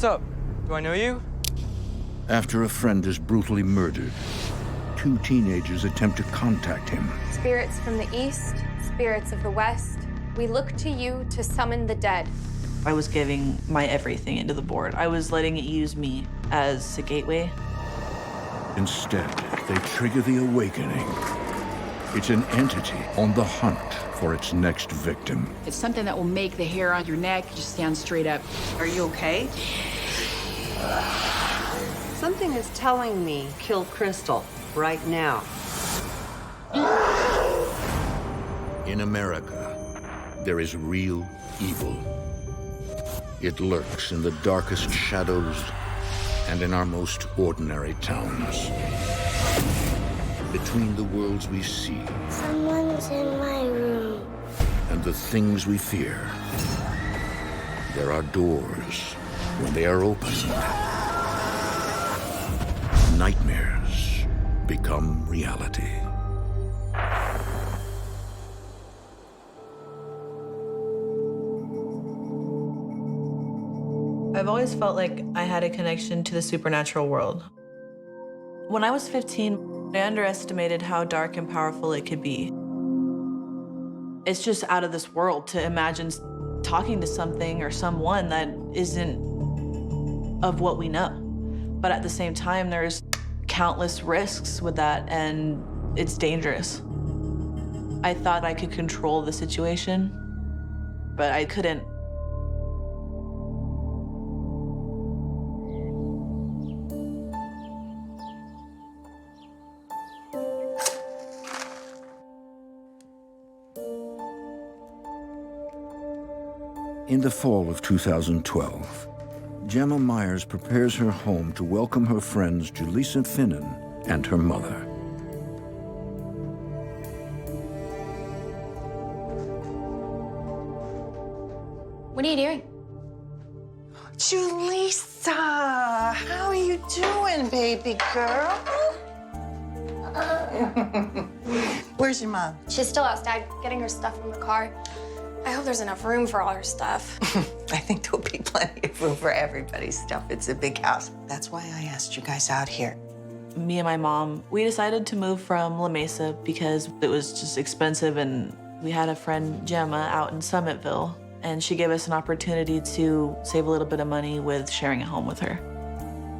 What's up? Do I know you? After a friend is brutally murdered, two teenagers attempt to contact him. Spirits from the east, spirits of the west, we look to you to summon the dead. I was giving my everything into the board. I was letting it use me as a gateway. Instead, they trigger the awakening. It's an entity on the hunt for its next victim. It's something that will make the hair on your neck just stand straight up. Are you okay? Something is telling me kill Crystal right now. In America, there is real evil. It lurks in the darkest shadows and in our most ordinary towns. Between the worlds we see Someone's in my room. and the things we fear, there are doors. When they are opened, nightmares become reality. I've always felt like I had a connection to the supernatural world. When I was 15, I underestimated how dark and powerful it could be. It's just out of this world to imagine talking to something or someone that isn't of what we know. But at the same time, there's countless risks with that, and it's dangerous. I thought I could control the situation, but I couldn't. In the fall of 2012, Gemma Myers prepares her home to welcome her friends Julissa Finnan and her mother. What are you doing? Julissa, how are you doing, baby girl? Where's your mom? She's still outside getting her stuff from the car. I hope there's enough room for all her stuff. I think there'll be plenty of room for everybody's stuff. It's a big house. That's why I asked you guys out here. Me and my mom, we decided to move from La Mesa because it was just expensive, and we had a friend, Gemma, out in Summitville, and she gave us an opportunity to save a little bit of money with sharing a home with her.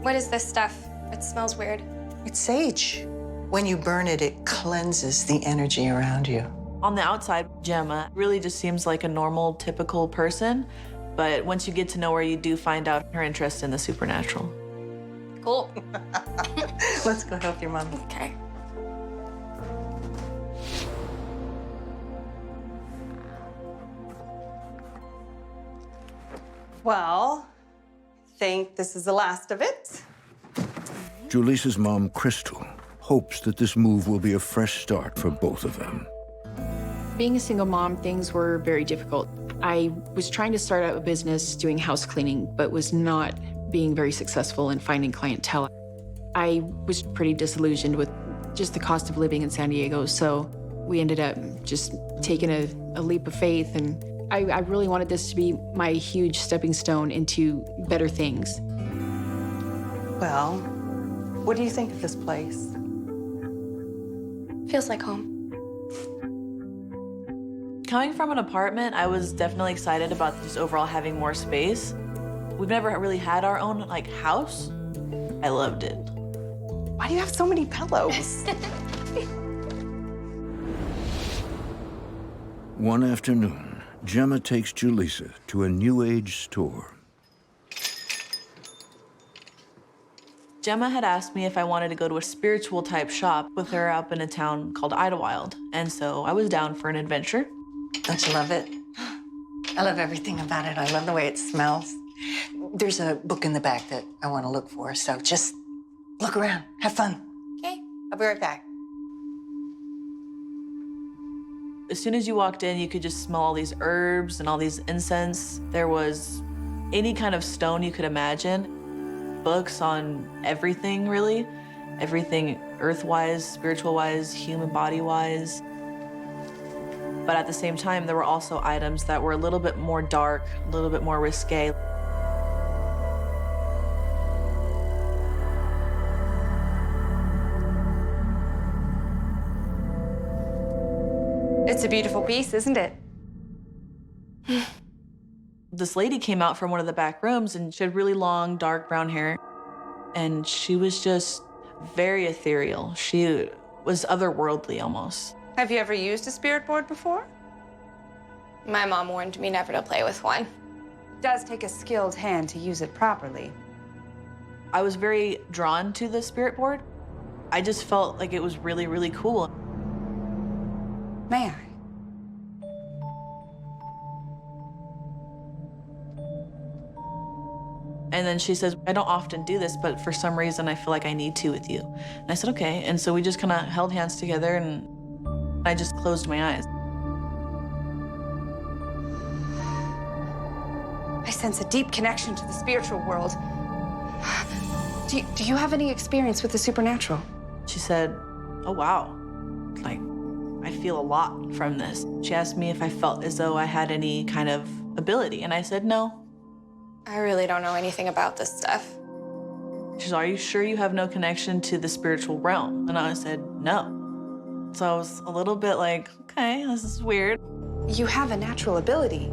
What is this stuff? It smells weird. It's sage. When you burn it, it cleanses the energy around you. On the outside, Gemma really just seems like a normal, typical person, but once you get to know her, you do find out her interest in the supernatural. Cool. Let's go help your mom. Okay. Well, I think this is the last of it. Julissa's mom, Crystal, hopes that this move will be a fresh start for both of them. Being a single mom, things were very difficult. I was trying to start out a business doing house cleaning, but was not being very successful in finding clientele. I was pretty disillusioned with just the cost of living in San Diego, so we ended up just taking a leap of faith, and I really wanted this to be my huge stepping stone into better things. Well, what do you think of this place? Feels like home. Coming from an apartment, I was definitely excited about just overall having more space. We've never really had our own, house. I loved it. Why do you have so many pillows? One afternoon, Gemma takes Julissa to a New Age store. Gemma had asked me if I wanted to go to a spiritual type shop with her up in a town called Idlewild, and so I was down for an adventure. Don't you love it? I love everything about it. I love the way it smells. There's a book in the back that I want to look for, so just look around, have fun. Okay. I'll be right back. As soon as you walked in, you could just smell all these herbs and all these incense. There was any kind of stone you could imagine. Books on everything, really. Everything earth-wise, spiritual-wise, human body-wise. But at the same time, there were also items that were a little bit more dark, a little bit more risque. It's a beautiful piece, isn't it? This lady came out from one of the back rooms, and she had really long, dark brown hair. And she was just very ethereal. She was otherworldly almost. Have you ever used a spirit board before? My mom warned me never to play with one. It does take a skilled hand to use it properly. I was very drawn to the spirit board. I just felt like it was really, really cool. May I? And then she says, I don't often do this, but for some reason I feel like I need to with you. And I said, okay. And so we just kind of held hands together, and I just closed my eyes. I sense a deep connection to the spiritual world. Do you have any experience with the supernatural? She said, oh, wow. Like, I feel a lot from this. She asked me if I felt as though I had any kind of ability, and I said no. I really don't know anything about this stuff. She said, are you sure you have no connection to the spiritual realm? And I said, no. So I was a little bit like, okay, this is weird. You have a natural ability.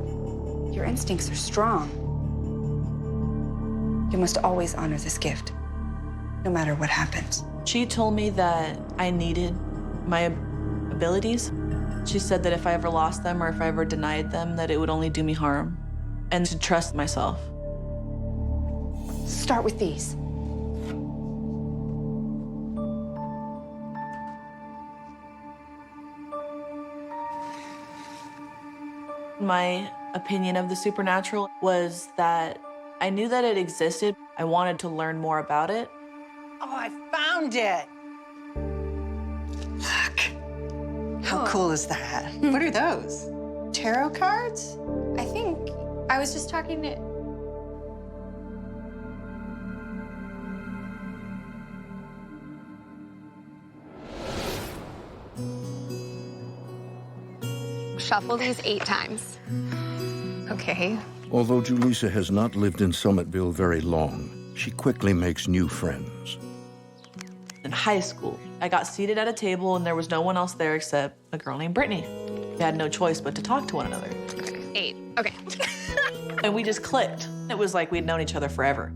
Your instincts are strong. You must always honor this gift, no matter what happens. She told me that I needed my abilities. She said that if I ever lost them or if I ever denied them, that it would only do me harm, and to trust myself. Start with these. My opinion of the supernatural was that I knew that it existed. I wanted to learn more about it. Oh, I found it. Look. How cool is that? What are those? Tarot cards? I think I was just talking to... Shuffle these 8 times. Okay. Although Julissa has not lived in Summitville very long, she quickly makes new friends. In high school, I got seated at a table and there was no one else there except a girl named Brittany. We had no choice but to talk to one another. 8. Okay. And we just clicked. It was like we'd known each other forever.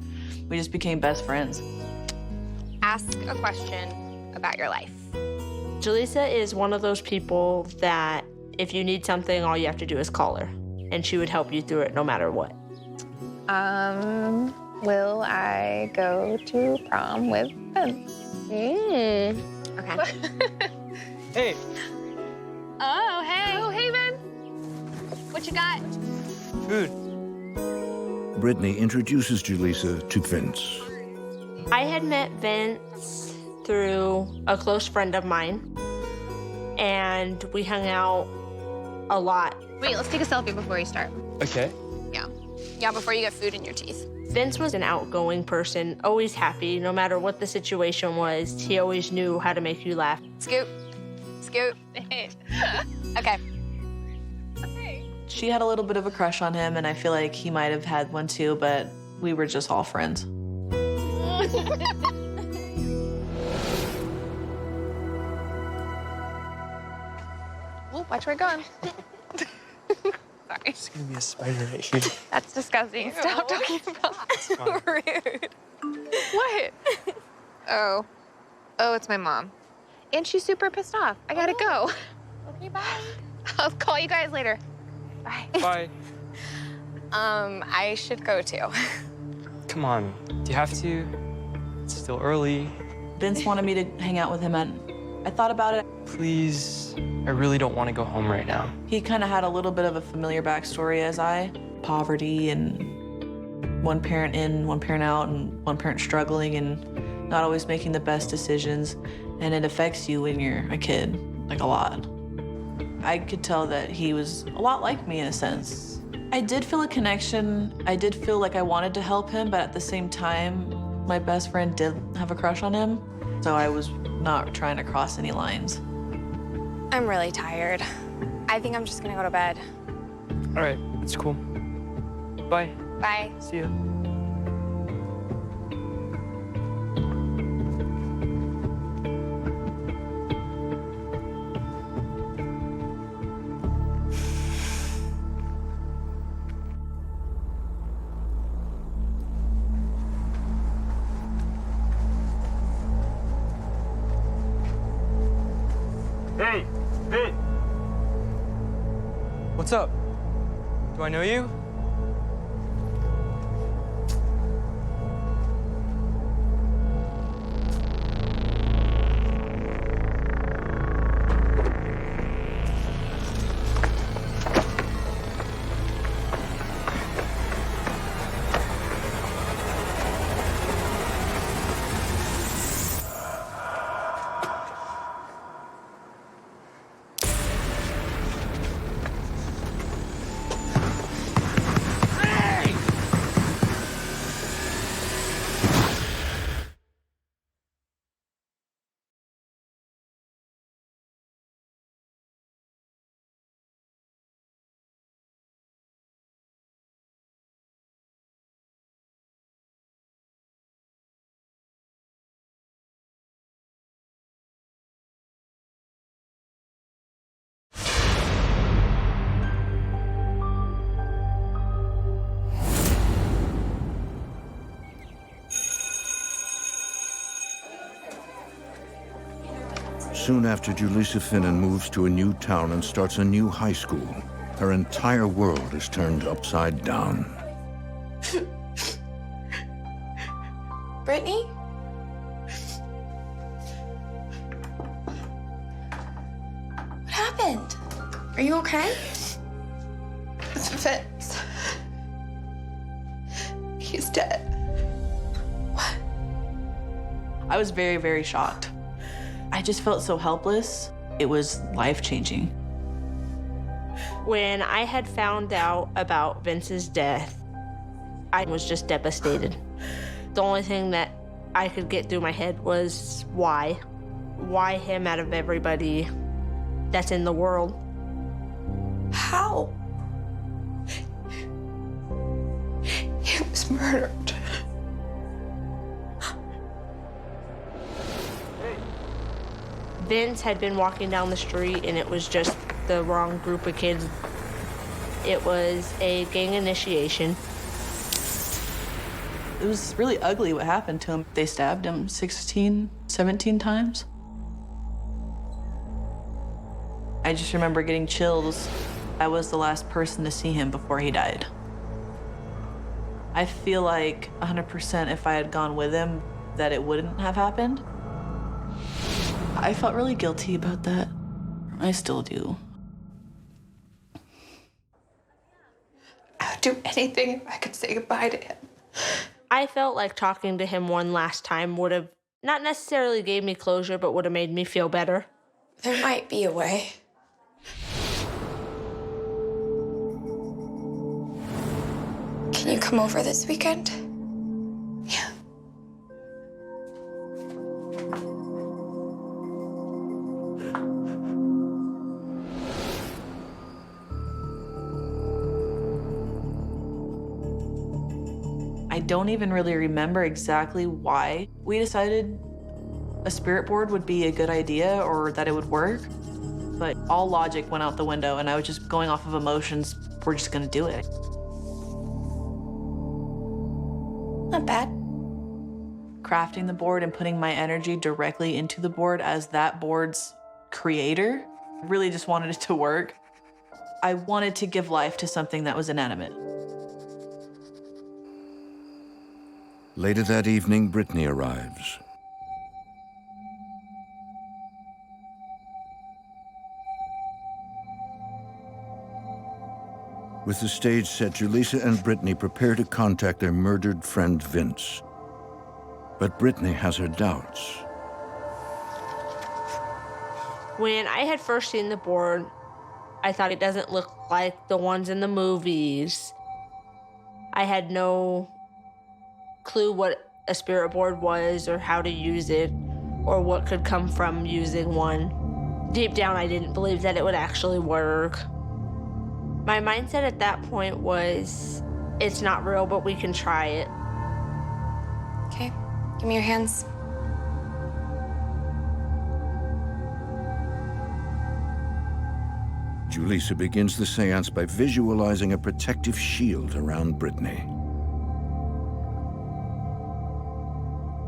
We just became best friends. Ask a question about your life. Julissa is one of those people that if you need something, all you have to do is call her, and she would help you through it no matter what. Will I go to prom with Vince? Okay. Hey. Oh, hey. Oh, hey, Vince. What you got? Food. Brittany introduces Julissa to Vince. I had met Vince through a close friend of mine, and we hung out a lot. Wait, let's take a selfie before you start. Okay. Yeah, before you get food in your teeth. Vince was an outgoing person, always happy, no matter what the situation was. He always knew how to make you laugh. Scoop. Scoop. Okay. She had a little bit of a crush on him, and I feel like he might have had one too, but we were just all friends. Oh, watch where you're going. Sorry. There's gonna be a spider right here. That's disgusting. Stop talking about that. Rude. What? Oh, it's my mom. And she's super pissed off. I gotta go. Okay, bye. I'll call you guys later. Bye. Bye. I should go too. Come on. Do you have to? It's still early. Vince wanted me to hang out with him, and I thought about it. Please. I really don't want to go home right now. He kind of had a little bit of a familiar backstory as I. Poverty and one parent in, one parent out, and one parent struggling and not always making the best decisions. And it affects you when you're a kid, like a lot. I could tell that he was a lot like me in a sense. I did feel a connection. I did feel like I wanted to help him, but at the same time, my best friend did have a crush on him. So I was not trying to cross any lines. I'm really tired. I think I'm just gonna go to bed. All right, that's cool. Bye. Bye. See you. Vin! What's up? Do I know you? Soon after Julissa Finnan moves to a new town and starts a new high school, her entire world is turned upside down. Brittany? What happened? Are you okay? Vince. He's dead. What? I was very, very shocked. I just felt so helpless. It was life-changing. When I had found out about Vince's death, I was just devastated. The only thing that I could get through my head was why? Why him out of everybody that's in the world? How? He was murdered. Vince had been walking down the street and it was just the wrong group of kids. It was a gang initiation. It was really ugly what happened to him. They stabbed him 16, 17 times. I just remember getting chills. I was the last person to see him before he died. I feel like 100% if I had gone with him, that it wouldn't have happened. I felt really guilty about that. I still do. I would do anything if I could say goodbye to him. I felt like talking to him one last time would have not necessarily gave me closure, but would have made me feel better. There might be a way. Can you come over this weekend? Yeah. I don't even really remember exactly why we decided a spirit board would be a good idea or that it would work. But all logic went out the window and I was just going off of emotions. We're just gonna do it. Not bad. Crafting the board and putting my energy directly into the board as that board's creator, really just wanted it to work. I wanted to give life to something that was inanimate. Later that evening, Brittany arrives. With the stage set, Julissa and Brittany prepare to contact their murdered friend Vince. But Brittany has her doubts. When I had first seen the board, I thought it doesn't look like the ones in the movies. I had no clue what a spirit board was or how to use it or what could come from using one. Deep down, I didn't believe that it would actually work. My mindset at that point was, it's not real, but we can try it. Okay, give me your hands. Julissa begins the seance by visualizing a protective shield around Brittany.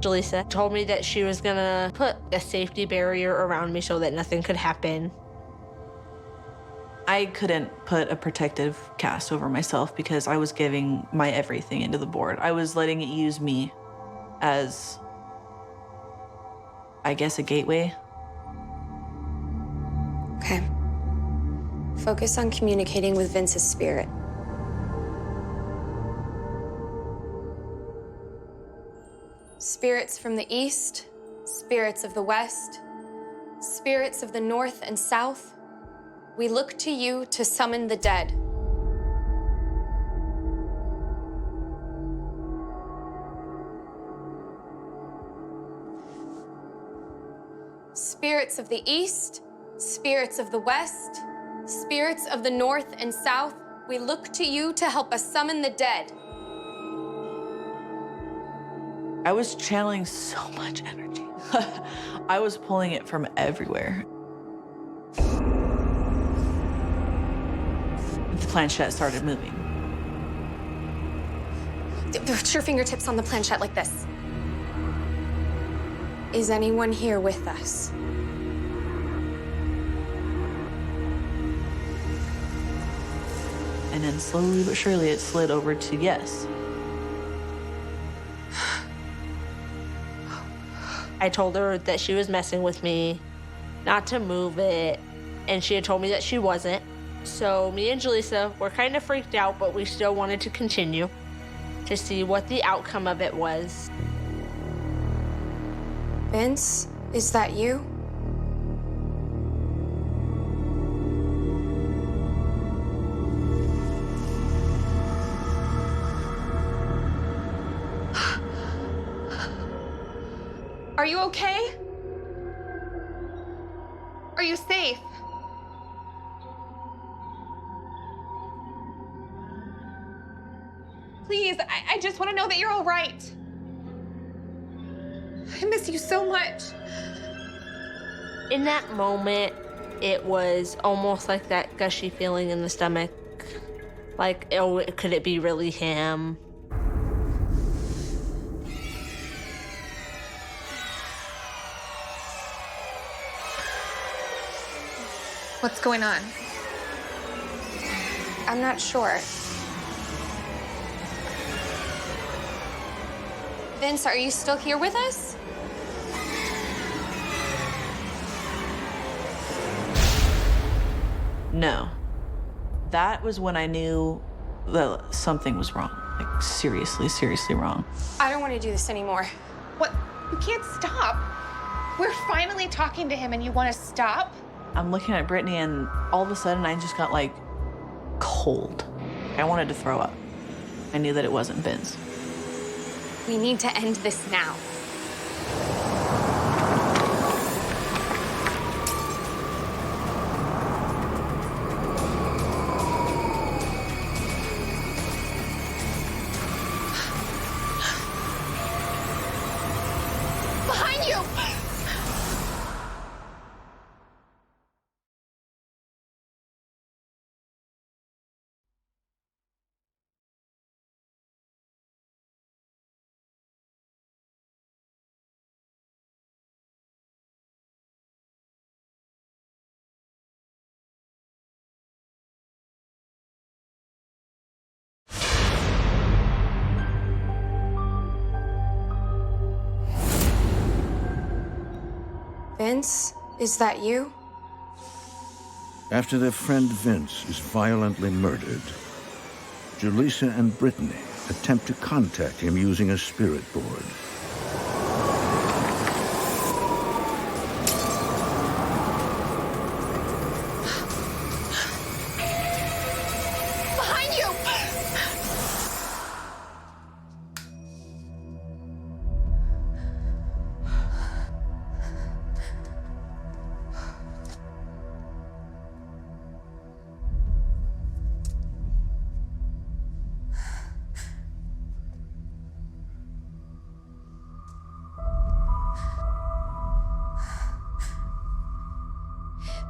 Julissa told me that she was gonna put a safety barrier around me so that nothing could happen. I couldn't put a protective cast over myself because I was giving my everything into the board. I was letting it use me as, I guess, a gateway. Okay. Focus on communicating with Vince's spirit. Spirits from the east, spirits of the west, spirits of the north and south, we look to you to summon the dead. Spirits of the east, spirits of the west, spirits of the north and south, we look to you to help us summon the dead. I was channeling so much energy. I was pulling it from everywhere. The planchette started moving. Put your fingertips on the planchette like this. Is anyone here with us? And then slowly but surely it slid over to yes. I told her that she was messing with me, not to move it, and she had told me that she wasn't. So me and Jaleesa were kind of freaked out, but we still wanted to continue to see what the outcome of it was. Vince, is that you? Are you okay? Are you safe? Please, I just want to know that you're all right. I miss you so much. In that moment, it was almost like that gushy feeling in the stomach. Like, oh, could it be really him? What's going on? I'm not sure. Vince, are you still here with us? No. That was when I knew that something was wrong. Like, seriously, seriously wrong. I don't want to do this anymore. What? You can't stop. We're finally talking to him and you want to stop? I'm looking at Brittany and all of a sudden I just got like cold. I wanted to throw up. I knew that it wasn't Vince. We need to end this now. Behind you! Vince, is that you? After their friend Vince is violently murdered, Jaleesa and Brittany attempt to contact him using a spirit board. Behind you!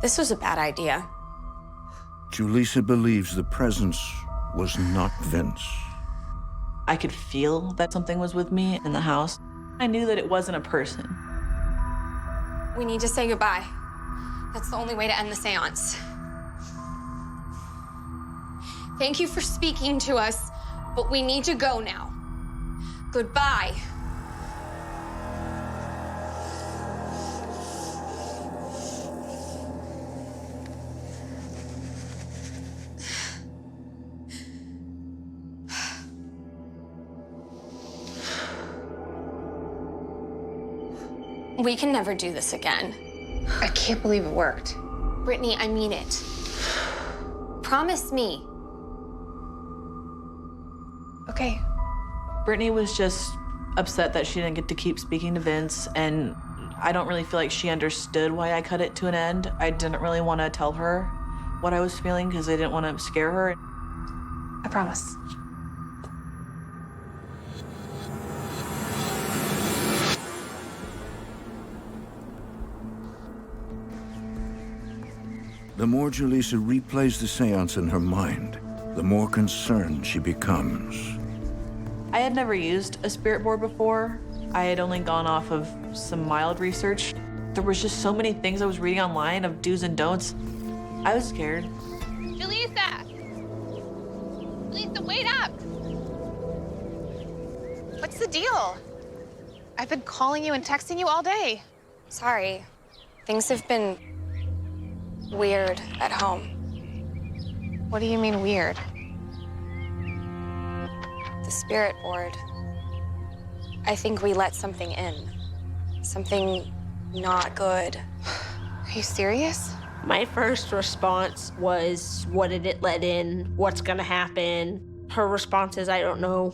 This was a bad idea. Jaleesa believes the presence was not Vince. I could feel that something was with me in the house. I knew that it wasn't a person. We need to say goodbye. That's the only way to end the seance. Thank you for speaking to us, but we need to go now. Goodbye. We can never do this again. I can't believe it worked. Brittany, I mean it. Promise me. Okay. Brittany was just upset that she didn't get to keep speaking to Vince, and I don't really feel like she understood why I cut it to an end. I didn't really want to tell her what I was feeling because I didn't want to scare her. I promise. The more Julissa replays the seance in her mind, the more concerned she becomes. I had never used a spirit board before. I had only gone off of some mild research. There was just so many things I was reading online of do's and don'ts. I was scared. Julissa! Julissa, wait up! What's the deal? I've been calling you and texting you all day. Sorry. Things have been weird at home. What do you mean weird? The spirit board. I think we let something in. Something not good. Are you serious? My first response was, what did it let in? What's gonna happen? Her response is, I don't know.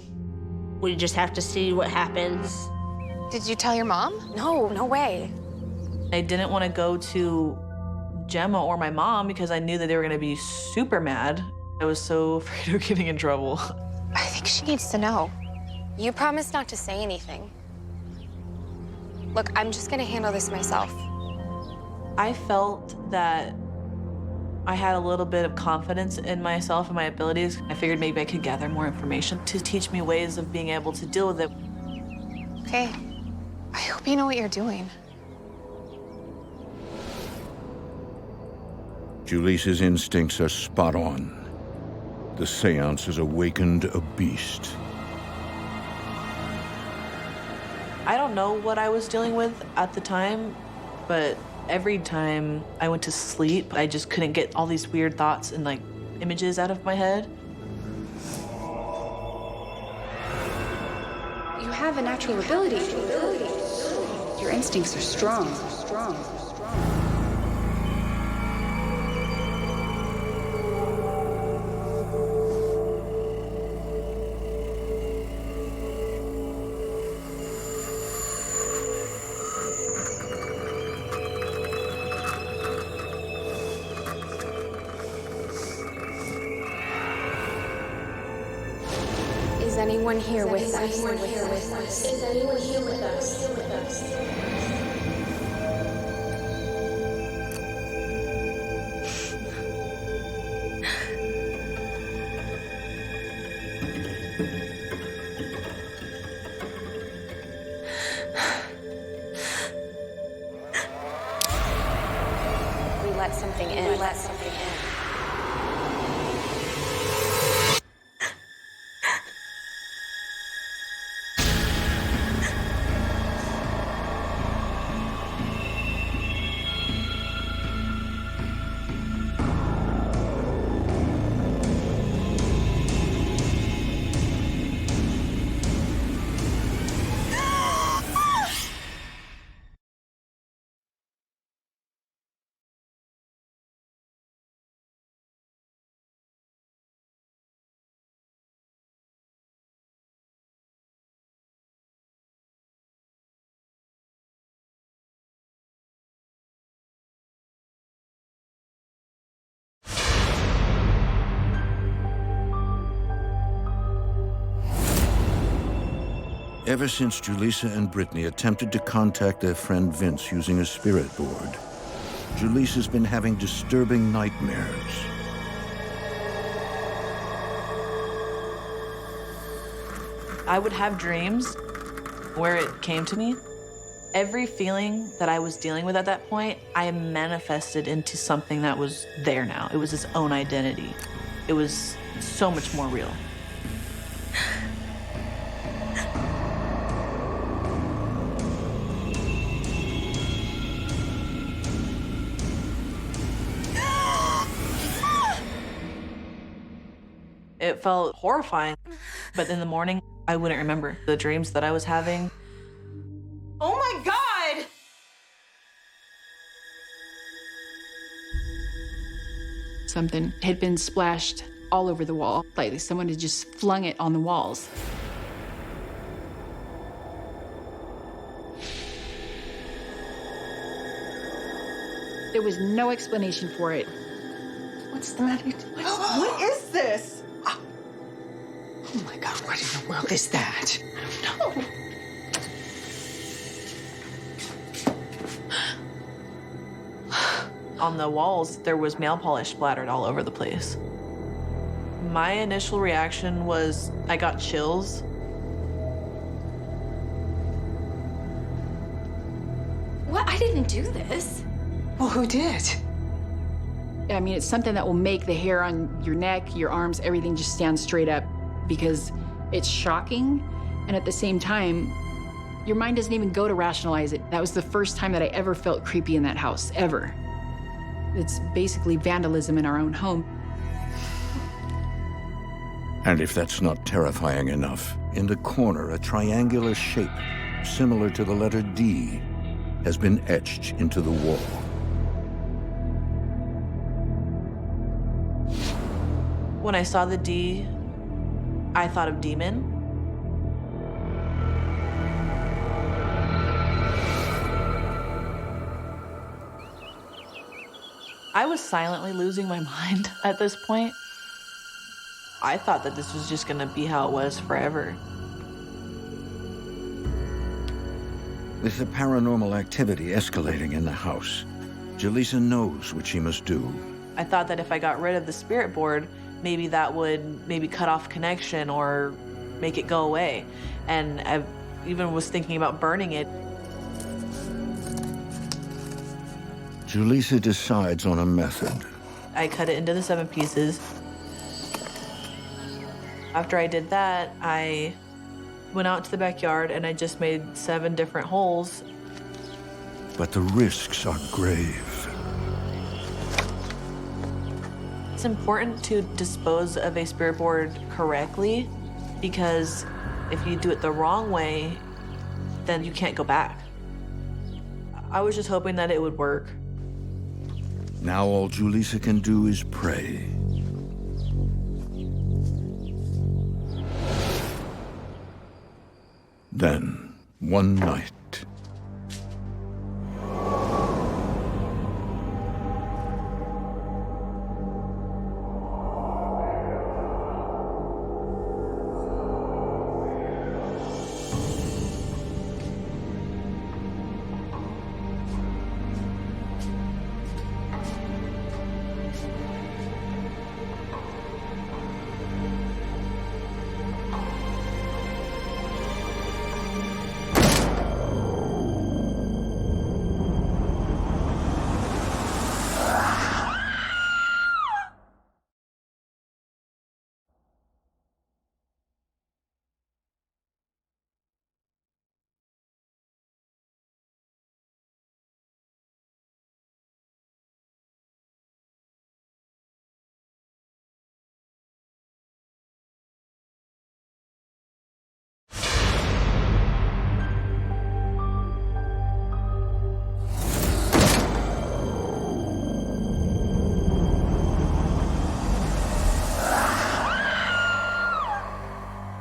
We just have to see what happens. Did you tell your mom? No, no way. I didn't want to go to Gemma or my mom because I knew that they were going to be super mad. I was so afraid of getting in trouble. I think she needs to know. You promised not to say anything. Look, I'm just gonna handle this myself. I felt that I had a little bit of confidence in myself and my abilities. I figured maybe I could gather more information to teach me ways of being able to deal with it. Okay. I hope you know what you're doing. Julissa's instincts are spot on. The seance has awakened a beast. I don't know what I was dealing with at the time, but every time I went to sleep, I just couldn't get all these weird thoughts and like images out of my head. You have a natural ability. Your instincts are strong. Is anyone here with us? Is anyone here with us? We let something in. We let something in. Ever since Julissa and Brittany attempted to contact their friend Vince using a spirit board, Julissa's been having disturbing nightmares. I would have dreams where it came to me. Every feeling that I was dealing with at that point, I manifested into something that was there now. It was its own identity. it was so much more real. It felt horrifying, but in the morning, I wouldn't remember the dreams that I was having. Oh my God! Something had been splashed all over the wall, like someone had just flung it on the walls. There was no explanation for it. What's the matter? What is this? Oh my God, what in the world is that? No. On the walls, there was nail polish splattered all over the place. My initial reaction was I got chills. What? I didn't do this. Well, who did? I mean, it's something that will make the hair on your neck, your arms, everything just stand straight up because it's shocking. And at the same time, your mind doesn't even go to rationalize it. That was the first time that I ever felt creepy in that house, ever. It's basically vandalism in our own home. And if that's not terrifying enough, in the corner, a triangular shape, similar to the letter D, has been etched into the wall. When I saw the D, I thought of demon. I was silently losing my mind at this point. I thought that this was just gonna be how it was forever. With the paranormal activity escalating in the house, Jaleesa knows what she must do. I thought that if I got rid of the spirit board, maybe that would cut off connection or make it go away. And I even was thinking about burning it. Jaleesa decides on a method. I cut it into the 7 pieces. After I did that, I went out to the backyard and I just made 7 different holes. But the risks are grave. It's important to dispose of a spirit board correctly, because if you do it the wrong way, then you can't go back. I was just hoping that it would work. Now all Jaleesa can do is pray. Then, one night,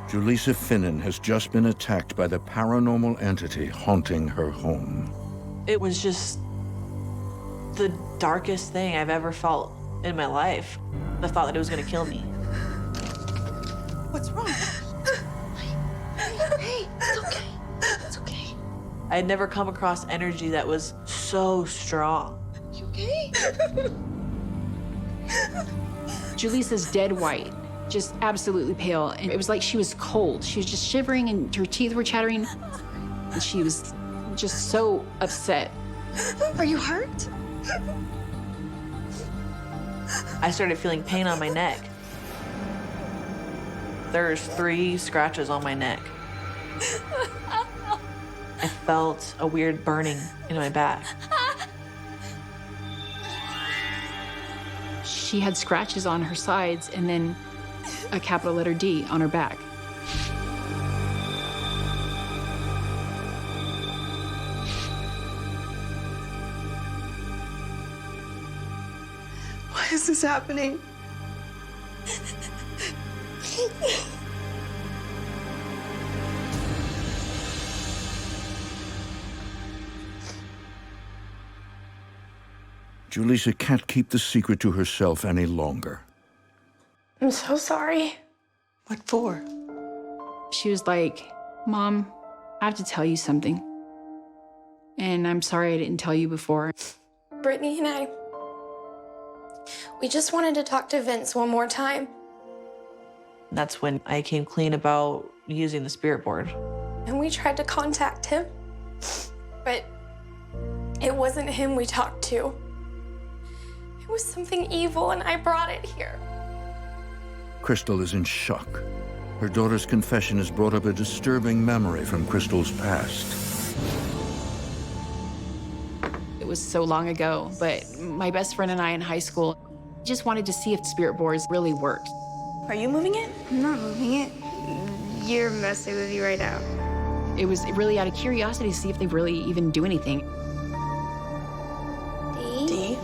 Jaleesa Finnan has just been attacked by the paranormal entity haunting her home. It was just the darkest thing I've ever felt in my life. The thought that it was gonna kill me. What's wrong? Hey, it's okay. It's okay. I had never come across energy that was so strong. You okay? Jaleesa's dead white, just absolutely pale. And it was like she was cold. She was just shivering and her teeth were chattering. And she was just so upset. Are you hurt? I started feeling pain on my neck. There's 3 scratches on my neck. I felt a weird burning in my back. She had scratches on her sides and then a capital letter D on her back. Why is this happening? Julissa can't keep the secret to herself any longer. I'm so sorry. What for? She was like, Mom, I have to tell you something. And I'm sorry I didn't tell you before. Brittany and we just wanted to talk to Vince one more time. That's when I came clean about using the spirit board. And we tried to contact him, but it wasn't him we talked to. It was something evil, and I brought it here. Crystal is in shock. Her daughter's confession has brought up a disturbing memory from Crystal's past. It was so long ago, but my best friend and I in high school just wanted to see if spirit boards really worked. Are you moving it? I'm not moving it. You're messing with me right now. It was really out of curiosity to see if they really even do anything. D?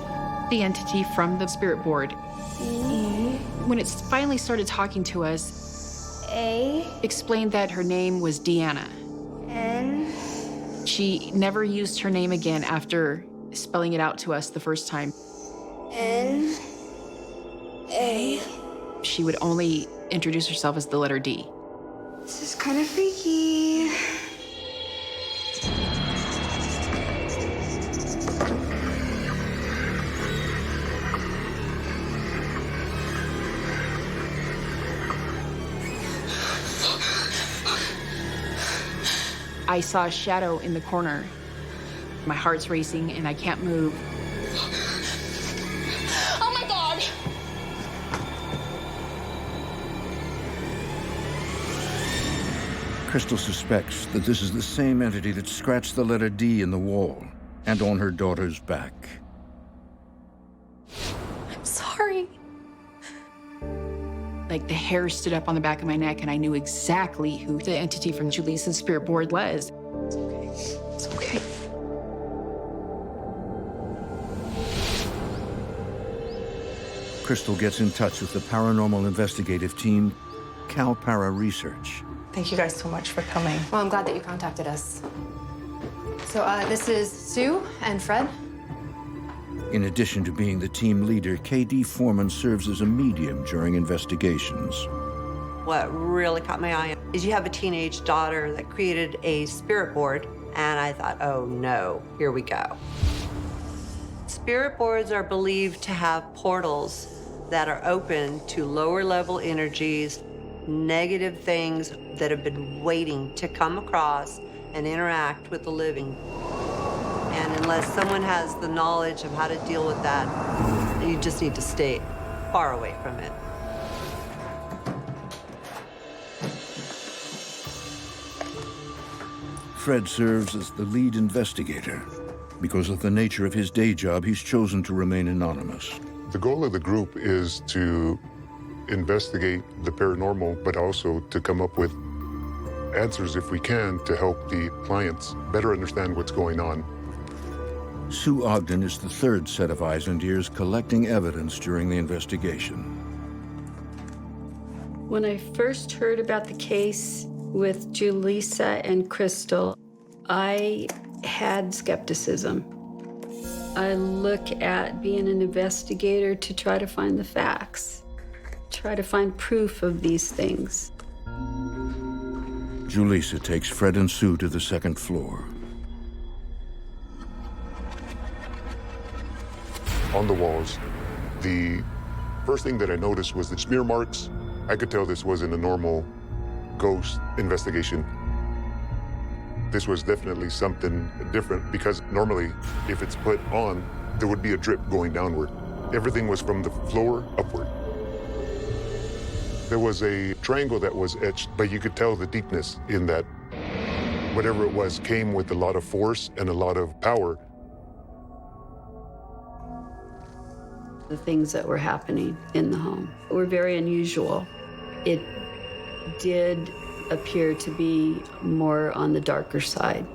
The entity from the spirit board. E? When it finally started talking to us, A? explained that her name was Deanna. N? She never used her name again after spelling it out to us the first time. N? A? She would only introduce herself as the letter D. This is kind of freaky. I saw a shadow in the corner. My heart's racing and I can't move. Oh my God! Crystal suspects that this is the same entity that scratched the letter D in the wall and on her daughter's back. I'm sorry. Like the hair stood up on the back of my neck and I knew exactly who the entity from Julissa's spirit board was. It's okay. It's okay. Crystal gets in touch with the paranormal investigative team, Cal Para Research. Thank you guys so much for coming. Well, I'm glad that you contacted us. So this is Sue and Fred. In addition to being the team leader, K.D. Foreman serves as a medium during investigations. What really caught my eye is you have a teenage daughter that created a spirit board, and I thought, oh no, here we go. Spirit boards are believed to have portals that are open to lower level energies, negative things that have been waiting to come across and interact with the living. And unless someone has the knowledge of how to deal with that, you just need to stay far away from it. Fred serves as the lead investigator. Because of the nature of his day job, he's chosen to remain anonymous. The goal of the group is to investigate the paranormal, but also to come up with answers, if we can, to help the clients better understand what's going on. Sue Ogden is the third set of eyes and ears collecting evidence during the investigation. When I first heard about the case with Julissa and Crystal, I had skepticism. I look at being an investigator to try to find the facts, try to find proof of these things. Julissa takes Fred and Sue to the second floor. On the walls, the first thing that I noticed was the smear marks. I could tell this wasn't a normal ghost investigation. This was definitely something different, because normally, if it's put on, there would be a drip going downward. Everything was from the floor upward. There was a triangle that was etched, but you could tell the deepness in that. Whatever it was came with a lot of force and a lot of power. The things that were happening in the home were very unusual. It did appear to be more on the darker side.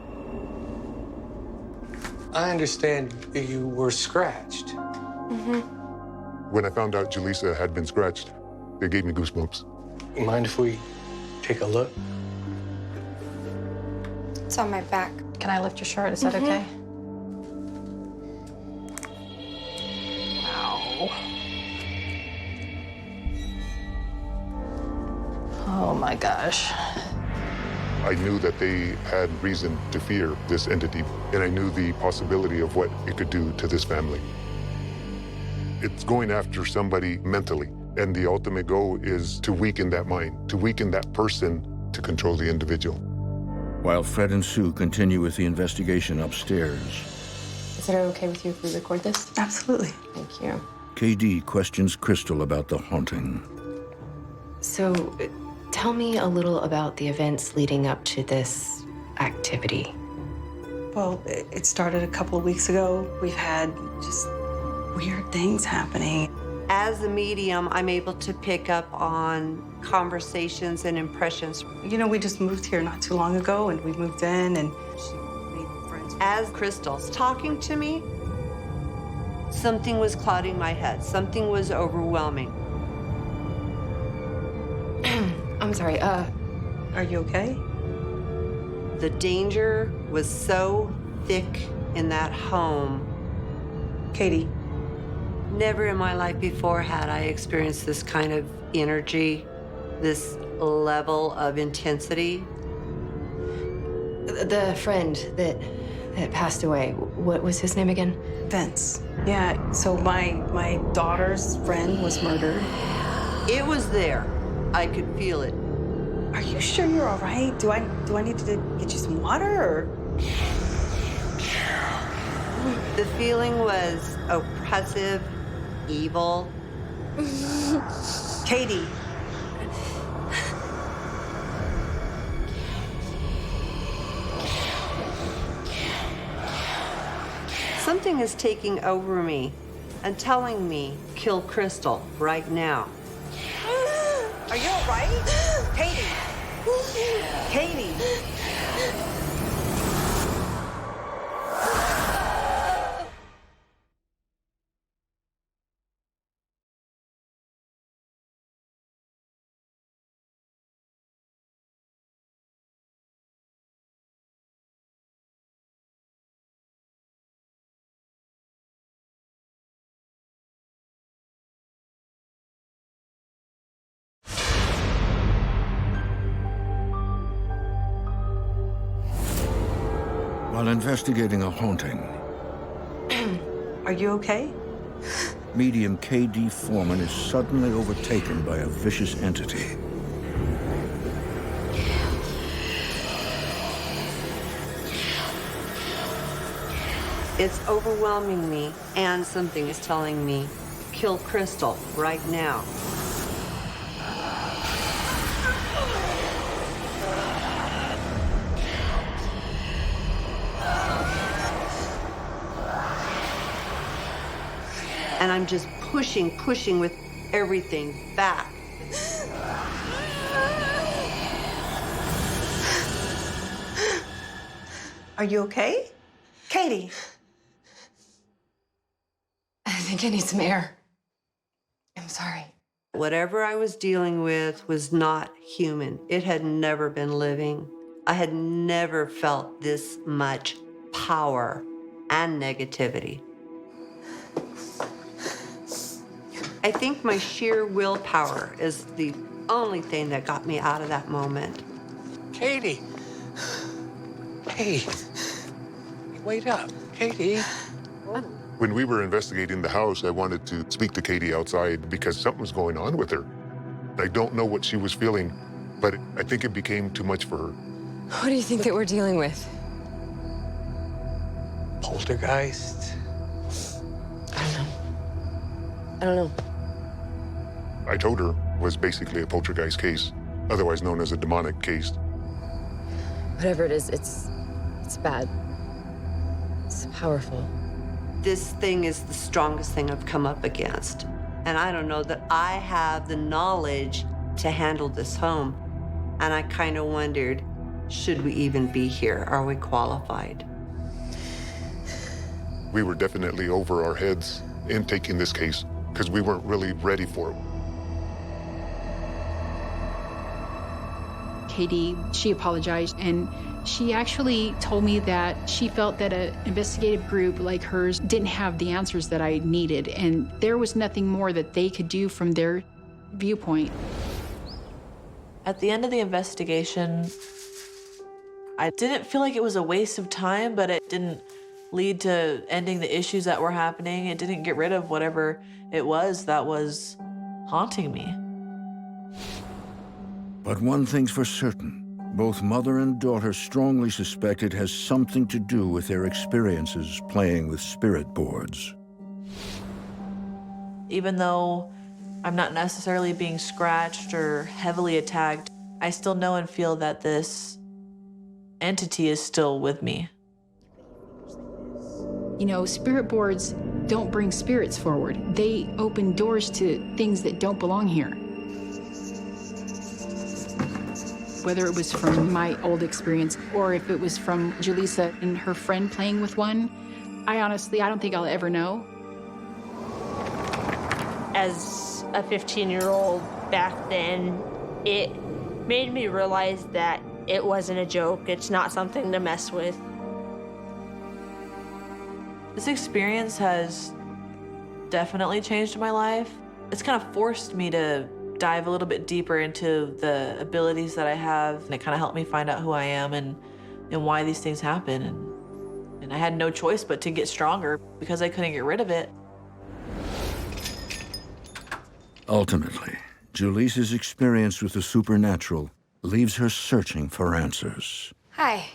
I understand you were scratched. Mm-hmm. When I found out Julissa had been scratched, it gave me goosebumps. Mind if we take a look? It's on my back. Can I lift your shirt? Is that okay? Wow. Oh my gosh. I knew that they had reason to fear this entity, and I knew the possibility of what it could do to this family. It's going after somebody mentally, and the ultimate goal is to weaken that mind, to weaken that person to control the individual. While Fred and Sue continue with the investigation upstairs, Is it okay with you if we record this? Absolutely. Thank you. KD questions Crystal about the haunting. So, tell me a little about the events leading up to this activity. Well, it started a couple of weeks ago. We've had just weird things happening. As a medium, I'm able to pick up on conversations and impressions. You know, we just moved here not too long ago, and we moved in, and she made friends. As Crystal's talking to me, something was clouding my head. Something was overwhelming. I'm sorry, Are you okay? The danger was so thick in that home. Katie. Never in my life before had I experienced this kind of energy, this level of intensity. the friend that passed away, what was his name again? Vince. Yeah, so my daughter's friend was murdered. It was there. I could feel it. Are you sure you're all right? Do I need to get you some water, or? The feeling was oppressive, evil. Katie. Something is taking over me and telling me, kill Crystal right now. Are you all right? Katie. Katie. While investigating a haunting, Are you okay? medium KD Foreman is suddenly overtaken by a vicious entity. It's overwhelming me, and something is telling me, kill Crystal right now. And I'm just pushing with everything back. Are you okay? Katie. I think I need some air. I'm sorry. Whatever I was dealing with was not human. It had never been living. I had never felt this much power and negativity. I think my sheer willpower is the only thing that got me out of that moment. Katie. Hey. Wait up. Katie. When we were investigating the house, I wanted to speak to Katie outside because something was going on with her. I don't know what she was feeling, but I think it became too much for her. What do you think that we're dealing with? Poltergeist. I don't know. I told her was basically a poltergeist case, otherwise known as a demonic case. Whatever it is, it's bad. It's powerful. This thing is the strongest thing I've come up against. And I don't know that I have the knowledge to handle this home. And I kind of wondered, should we even be here? Are we qualified? We were definitely over our heads in taking this case because we weren't really ready for it. Katie, she apologized, and she actually told me that she felt that an investigative group like hers didn't have the answers that I needed, and there was nothing more that they could do from their viewpoint. At the end of the investigation, I didn't feel like it was a waste of time, but it didn't lead to ending the issues that were happening. It didn't get rid of whatever it was that was haunting me. But one thing's for certain. Both mother and daughter strongly suspect it has something to do with their experiences playing with spirit boards. Even though I'm not necessarily being scratched or heavily attacked, I still know and feel that this entity is still with me. You know, spirit boards don't bring spirits forward. They open doors to things that don't belong here. Whether it was from my old experience or if it was from Julissa and her friend playing with one, I don't think I'll ever know. As a 15-year-old back then, it made me realize that it wasn't a joke. It's not something to mess with. This experience has definitely changed my life. It's kind of forced me to dive a little bit deeper into the abilities that I have, and it kind of helped me find out who I am and why these things happen. And I had no choice but to get stronger because I couldn't get rid of it. Ultimately, Julissa's experience with the supernatural leaves her searching for answers. Hi.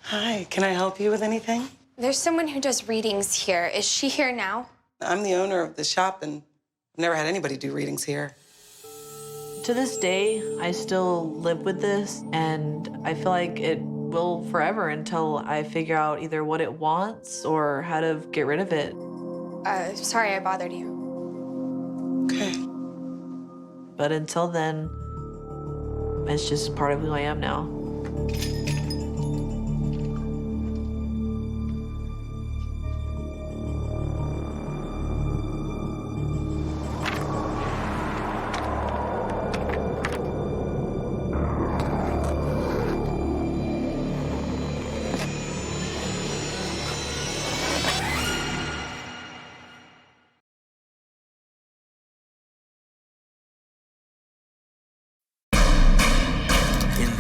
Hi, can I help you with anything? There's someone who does readings here. Is she here now? I'm the owner of the shop, and I've never had anybody do readings here. To this day, I still live with this, and I feel like it will forever until I figure out either what it wants or how to get rid of it. Sorry I bothered you. Okay. But until then, it's just part of who I am now.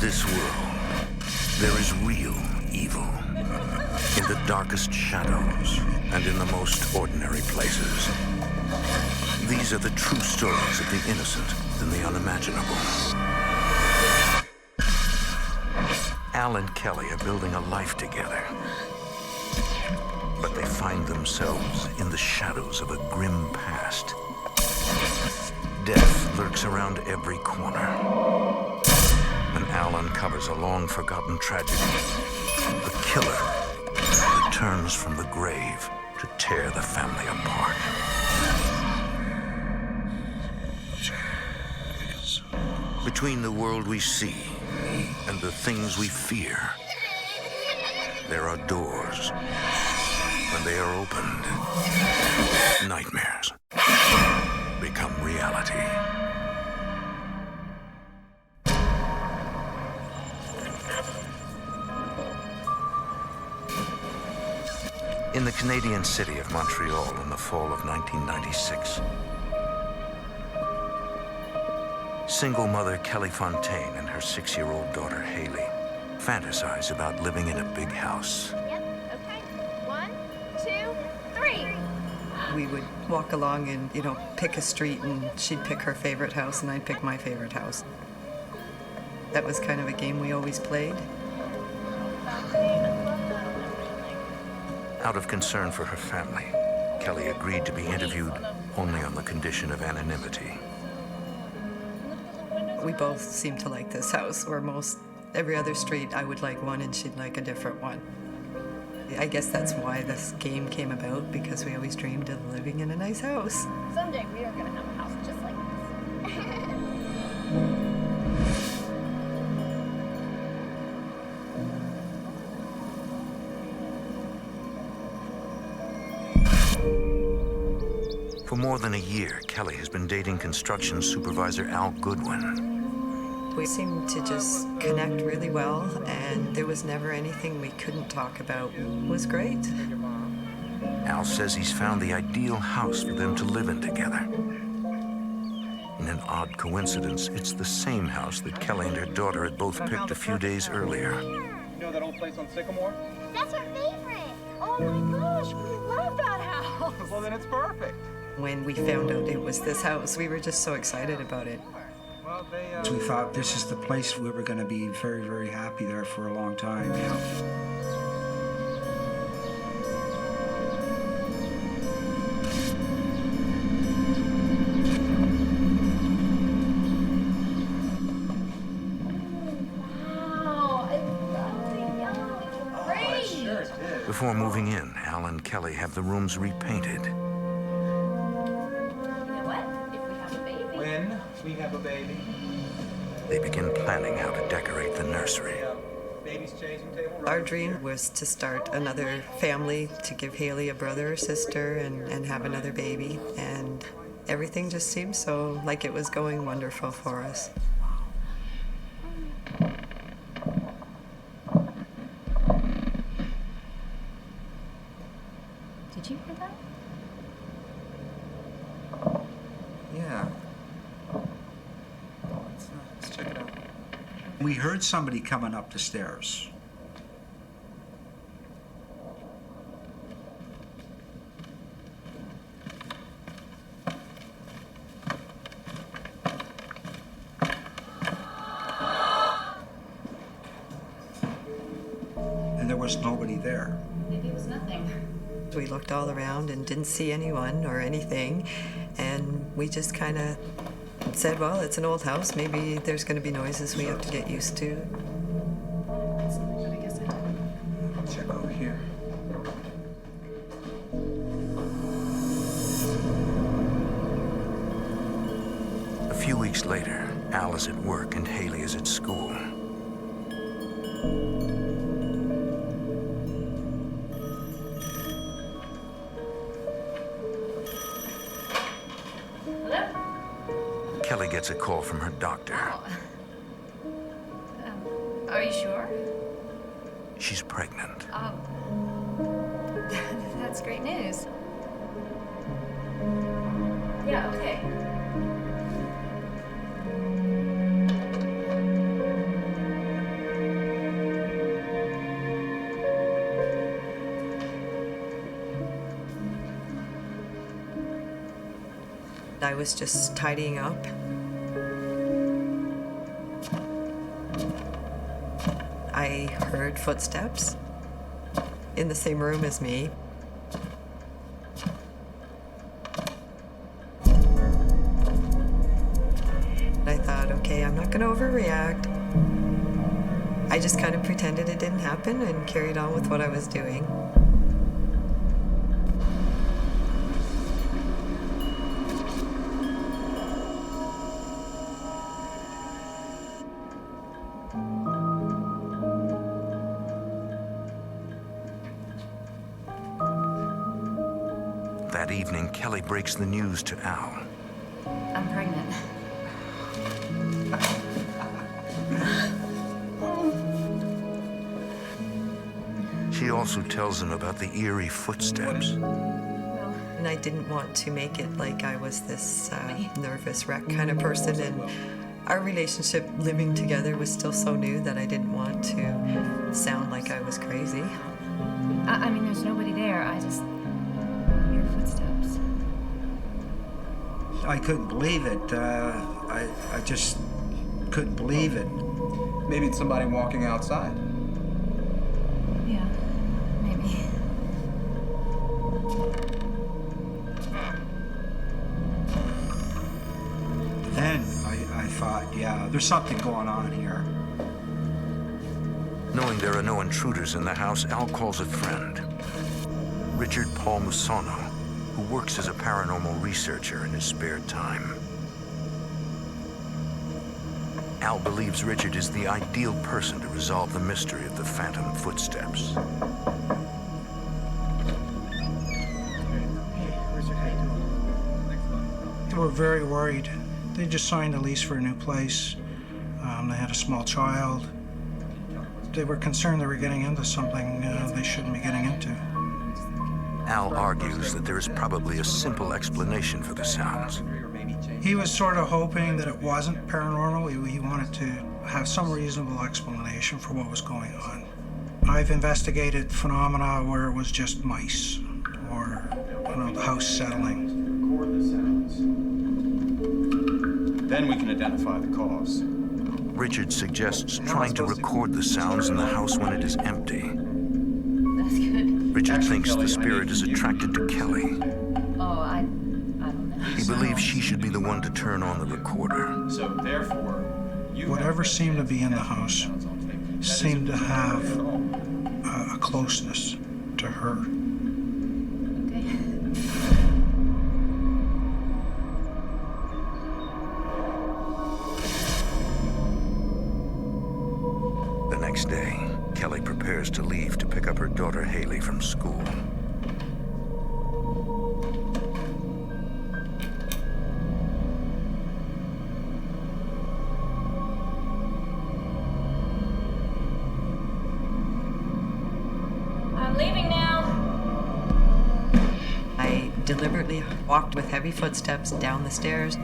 This world, there is real evil in the darkest shadows and in the most ordinary places. These are the true stories of the innocent and the unimaginable. Al and Kelly are building a life together, but they find themselves in the shadows of a grim past. Death lurks around every corner. And Al uncovers a long-forgotten tragedy. The killer returns from the grave to tear the family apart. Between the world we see and the things we fear, there are doors. When they are opened, nightmares become reality. In the Canadian city of Montreal in the fall of 1996, single mother Kelly Fontaine and her 6-year-old daughter Haley fantasize about living in a big house. Yep, okay. 1, 2, 3. We would walk along and, pick a street, and she'd pick her favorite house and I'd pick my favorite house. That was kind of a game we always played. Out of concern for her family, Kelly agreed to be interviewed only on the condition of anonymity. We both seem to like this house, where every other street I would like one and she'd like a different one. I guess that's why this game came about, because we always dreamed of living in a nice house. Someday we are gonna have a house just like this. For more than a year, Kelly has been dating construction supervisor Al Goodwin. We seemed to just connect really well, and there was never anything we couldn't talk about. It was great. Al says he's found the ideal house for them to live in together. In an odd coincidence, it's the same house that Kelly and her daughter had both picked a few days earlier. You know that old place on Sycamore? That's our favorite. Oh my gosh, we love that house. Well, then it's perfect. When we found out it was this house, we were just so excited about it. We thought this is the place we were going to be very, very happy there for a long time. Wow, it's lovely. Yeah, it's great. Before moving in, Al and Kelly have the rooms repainted. When we have a baby. They begin planning how to decorate the nursery. Baby's changing table. Our dream was to start another family, to give Haley a brother or sister and have another baby. And everything just seemed so like it was going wonderful for us. Did you hear that? Yeah. Let's check it out. We heard somebody coming up the stairs. And there was nobody there. Maybe it was nothing. We looked all around and didn't see anyone or anything, and we just kind of said, well, it's an old house. Maybe there's going to be noises we have to get used to. But I guess I did. Check over here. A few weeks later, Al is at work and Haley is at school. Kelly gets a call from her doctor. Are you sure? She's pregnant. That's great news. Yeah, okay. I was just tidying up. I heard footsteps in the same room as me. I thought, okay, I'm not going to overreact. I just kind of pretended it didn't happen and carried on with what I was doing. That evening, Kelly breaks the news to Al. I'm pregnant. She also tells him about the eerie footsteps. And I didn't want to make it like I was this nervous wreck kind of person. And our relationship living together was still so new that I didn't want to sound like I was crazy. I mean, there's nobody there. I just hear footsteps. I couldn't believe it. I just couldn't believe it. Maybe it's somebody walking outside. Yeah, maybe. Then I thought, yeah, there's something going on here. Knowing there are no intruders in the house, Al calls a friend, Richard Paul Musono, who works as a paranormal researcher in his spare time. Al believes Richard is the ideal person to resolve the mystery of the phantom footsteps. They were very worried. They just signed a lease for a new place. They had a small child. They were concerned they were getting into something they shouldn't be getting into. Al argues that there is probably a simple explanation for the sounds. He was sort of hoping that it wasn't paranormal. He wanted to have some reasonable explanation for what was going on. I've investigated phenomena where it was just mice or, the house settling. Record the sounds. Then we can identify the cause. Richard suggests trying to record the sounds in the house when it is empty. That's good. Richard thinks the spirit is attracted to Kelly. Oh, I don't know. He believes she should be the one to turn on the recorder. So therefore, Whatever seemed to be in the house seemed to have a closeness to her. The next day, Kelly prepares to leave to pick up her daughter Haley from school. I'm leaving now. I deliberately walked with heavy footsteps down the stairs.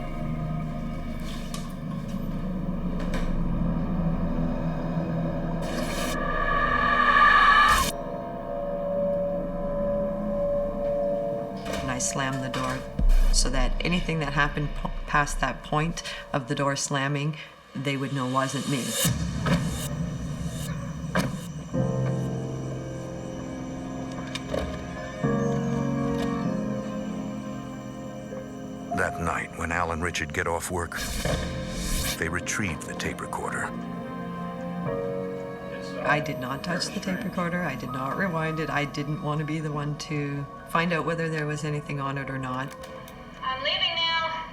And I slammed the door so that anything that happened past that point of the door slamming, they would know wasn't me. That night, when Al and Richard get off work, they retrieve the tape recorder. I did not touch the tape recorder. I did not rewind it. I didn't want to be the one to find out whether there was anything on it or not. I'm leaving now.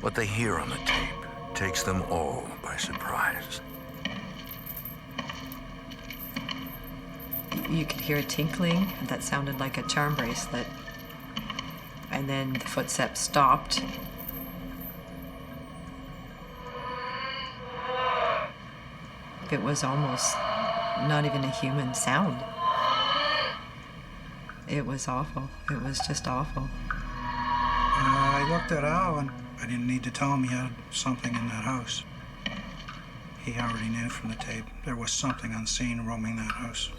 What they hear on the tape takes them all by surprise. You could hear a tinkling that sounded like a charm bracelet. And then the footsteps stopped. It was almost not even a human sound. It was awful. It was just awful. I looked at Al, and I didn't need to tell him he had something in that house. He already knew from the tape there was something unseen roaming that house.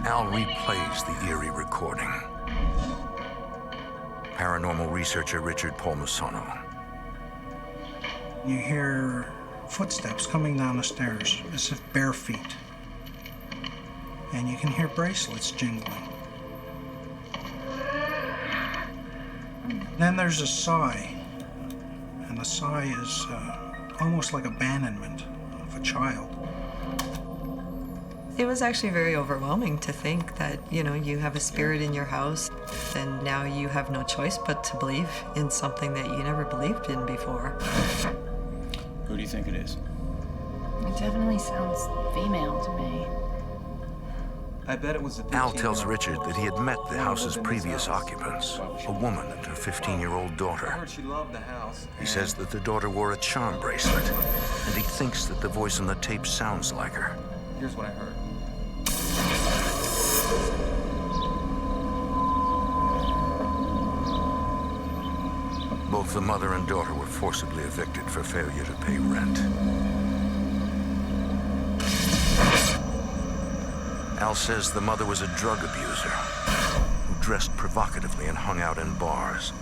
Al replays the eerie recording. Paranormal researcher Richard Paul Musono. You hear footsteps coming down the stairs, as if bare feet. And you can hear bracelets jingling. Then there's a sigh. And the sigh is almost like abandonment of a child. It was actually very overwhelming to think that, you have a spirit in your house, and now you have no choice but to believe in something that you never believed in before. Who do you think it is? It definitely sounds female to me. I bet it was the Al tells Richard that he had met the house's previous occupants, a woman and her 15-year-old daughter. I heard she loved the house. He says that the daughter wore a charm bracelet, and he thinks that the voice on the tape sounds like her. Here's what I heard. Both the mother and daughter were forcibly evicted for failure to pay rent. Al says the mother was a drug abuser who dressed provocatively and hung out in bars.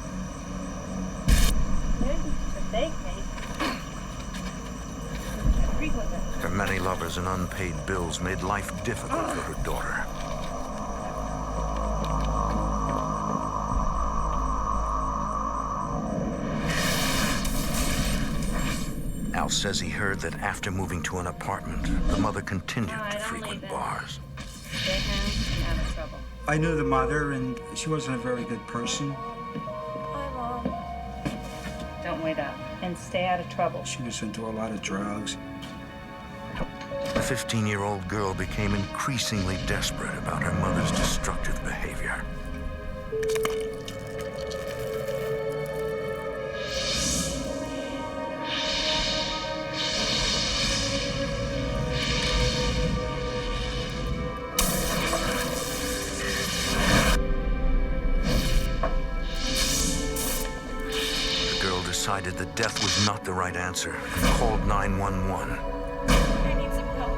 lovers and unpaid bills made life difficult for her daughter. Al says he heard that after moving to an apartment, the mother continued to frequent bars. Stay home and out of trouble. I knew the mother, and she wasn't a very good person. Don't wait up and stay out of trouble. She was into a lot of drugs. The 15-year-old girl became increasingly desperate about her mother's destructive behavior. Decided that death was not the right answer and called 911. I need some help.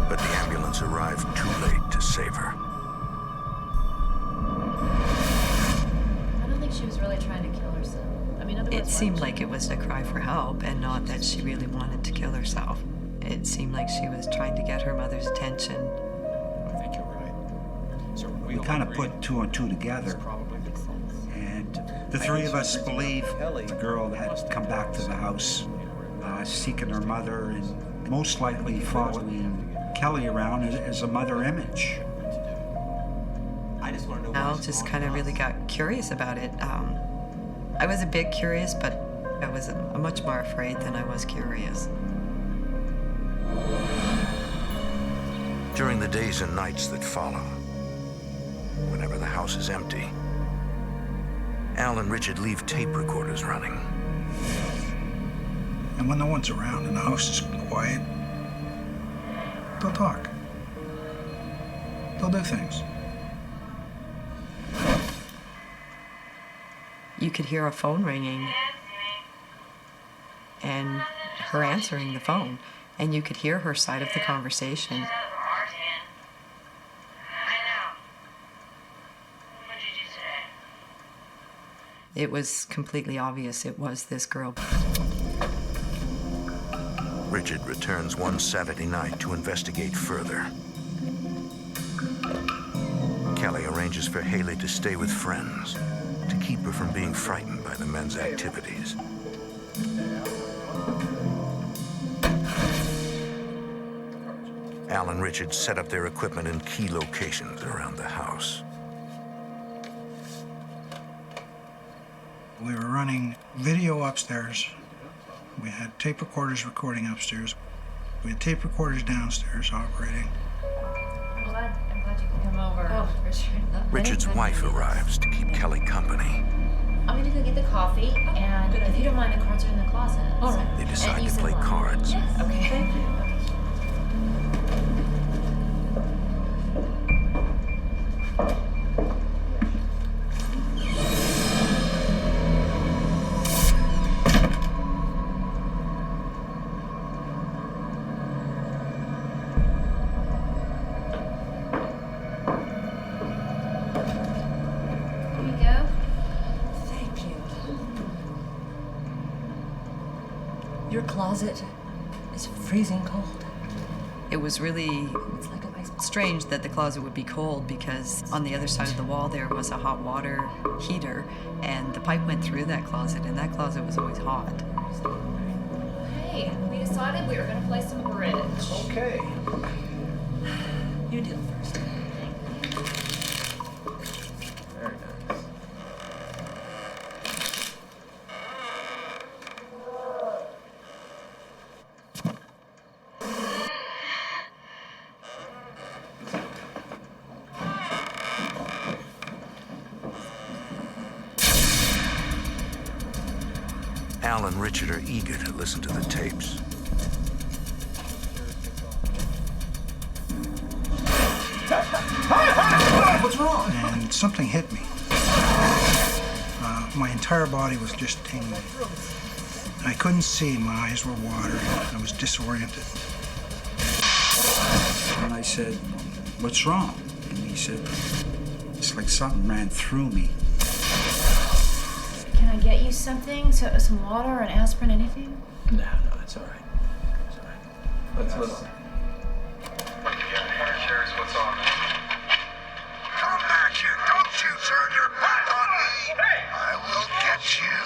But the ambulance arrived too late to save her. I don't think she was really trying to kill herself. I mean, otherwise, It seemed like it was a cry for help and not that she really wanted to kill herself. It seemed like she was trying to get her mother's attention. I think you're right. So We kind of put two and two together. And the three of us believe the girl had come back to the house, seeking her mother and most likely following Kelly around as a mother image. Al just kind of really got curious about it. I was a bit curious, but I was much more afraid than I was curious. During the days and nights that follow, whenever the house is empty, Al and Richard leave tape recorders running. And when no one's around and the house is quiet, they'll talk. They'll do things. You could hear a phone ringing and her answering the phone, and you could hear her side of the conversation. It was completely obvious it was this girl. Richard returns one Saturday night to investigate further. Kelly arranges for Haley to stay with friends to keep her from being frightened by the men's activities. Al and Richard set up their equipment in key locations around the house. We were running video upstairs. We had tape recorders recording upstairs. We had tape recorders downstairs operating. I'm glad you could come over. Oh, Richard. Richard's wife arrives to keep Kelly company. I'm gonna go get the coffee, and if you don't mind, the cards are in the closet. All right. They decide to play cards. Yes. Okay. Thank you. Your closet is freezing cold. It was really strange that the closet would be cold because on the other side of the wall there was a hot water heater and the pipe went through that closet and that closet was always hot. Hey, we decided we were gonna play some bridge. Okay. You deal first. Very nice. Al and Richard are eager to listen to the tapes. What's wrong? And something hit me. My entire body was just tingling. I couldn't see. My eyes were watering. I was disoriented. And I said, "What's wrong?" And he said, "It's like something ran through me." Can I I get you something? So, some water, an aspirin, anything? No, it's all right. It's all right. Let's listen. Yeah, Sheriff, what's on, man? Come back here. Don't you turn your back on me. Hey! I will get you.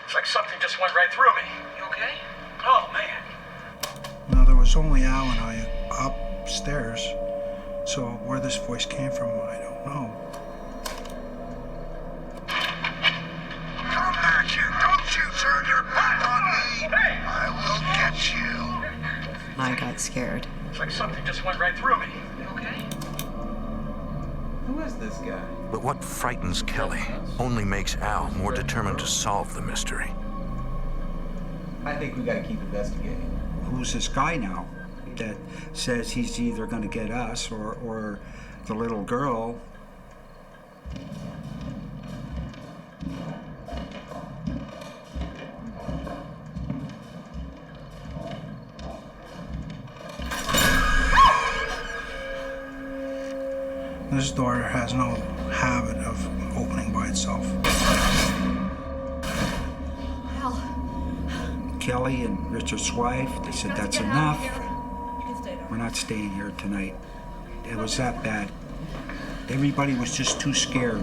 It's like something just went right through me. You okay? Oh, man. No, there was only Al and I upstairs. So where this voice came from, I don't know. Come back here. Don't you turn your back on me. Hey! I will get you. I got scared. It's like something just went right through me. You okay? Who is this guy? But what frightens Kelly only makes Al more determined to solve the mystery. I think we gotta keep investigating. Who's this guy now that says he's either going to get us or the little girl? This door has no habit of opening by itself. Al. Kelly and Richard's wife, they said that's enough. We're not staying here tonight. It was that bad. Everybody was just too scared.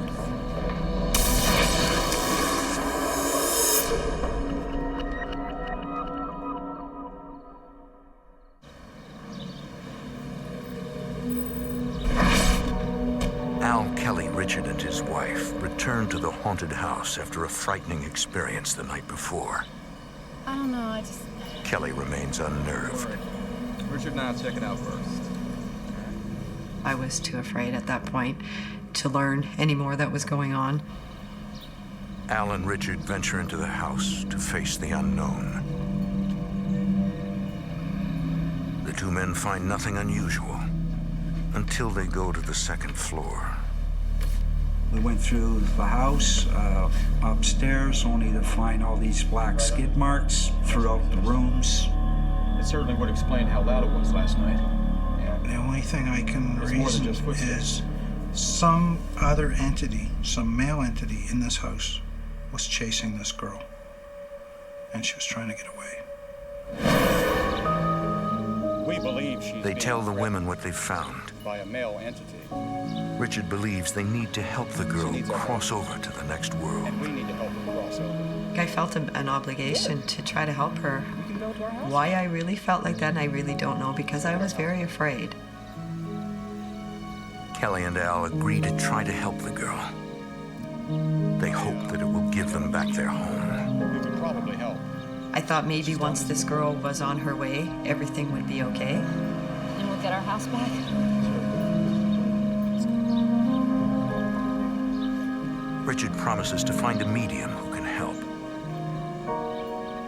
Al, Kelly, Richard, and his wife returned to the haunted house after a frightening experience the night before. I don't know, I just... Kelly remains unnerved. Richard and I'll check it out first. I was too afraid at that point to learn any more that was going on. Al and Richard venture into the house to face the unknown. The two men find nothing unusual until they go to the second floor. We went through the house, upstairs, only to find all these black skid marks throughout the rooms. It certainly would explain how loud it was last night. The only thing I can It's more than reason just footsteps. is some other entity, some male entity in this house was chasing this girl. And she was trying to get away. We believe she's They being tell the threatened women what they've found. by a male entity. Richard believes they need to help the girl cross over to the next world. And we need to help her cross over. I felt an obligation to try to help her. We can go to our house. Why I really felt like that, I really don't know, because I was very afraid. Kelly and Al agree to try to help the girl. They hope that it will give them back their home. We can probably help. I thought maybe once this girl was on her way, everything would be okay. And we'll get our house back? Richard promises to find a medium who can help.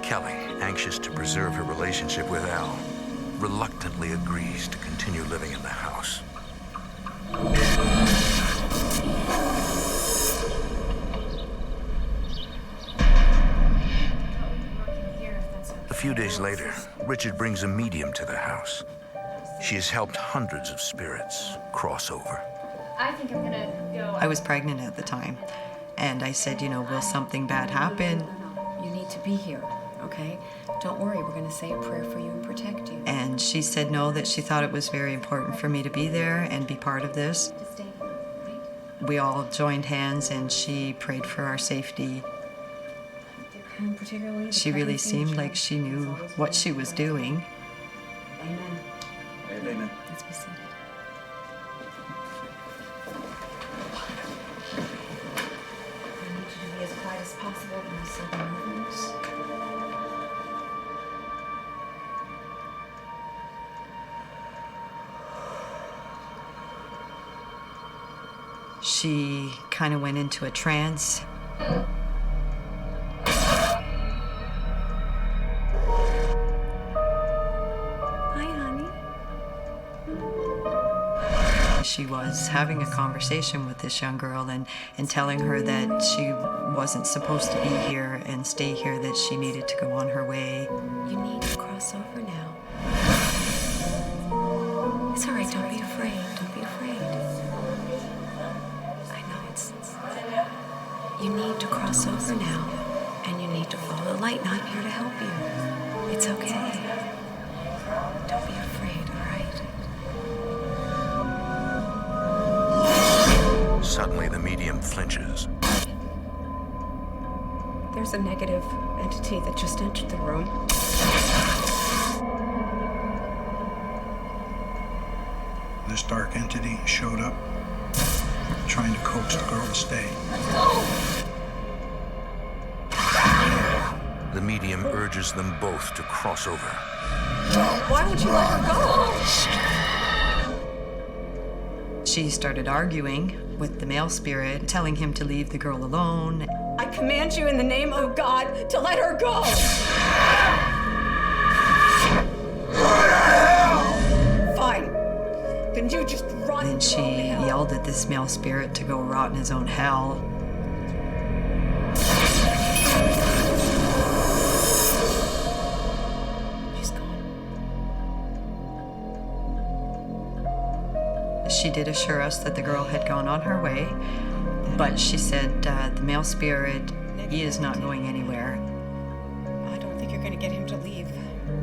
Kelly, anxious to preserve her relationship with Al, reluctantly agrees to continue living in the house. A few days later, Richard brings a medium to the house. She has helped hundreds of spirits cross over. I think I'm gonna go. I was pregnant at the time, and I said, you know, will something bad happen? You need to be here, okay? Don't worry, we're gonna say a prayer for you and protect you. And she said no, that she thought it was very important for me to be there and be part of this. To stay here, right? We all joined hands and she prayed for our safety. And particularly the She really pregnancy seemed and like she knew what she was doing. Amen. Amen. Let's be seated. I need you to be as quiet as possible when you say the movements. She kind of went into a trance. Hi, honey. She was having a conversation with this young girl and telling her that she wasn't supposed to be here and stay here, that she needed to go on her way. You need to cross over now. It's all right. Don't be afraid. Don't be afraid. I know it's. You need to cross over now, and you need to follow the light, and I'm here to help you. It's okay. Don't be afraid, all right? Suddenly, the medium flinches. There's a negative entity that just entered the room. This dark entity showed up, trying to coax the girl to stay. The medium urges them both to cross over. Why would you let her go? She started arguing with the male spirit, telling him to leave the girl alone. I command you in the name of God to let her go! Fine. Then you just run. And she yelled at this male spirit to go rot in his own hell. She's gone. She did assure us that the girl had gone on her way, but she said the male spirit, he is not going anywhere. I don't think you're going to get him to leave.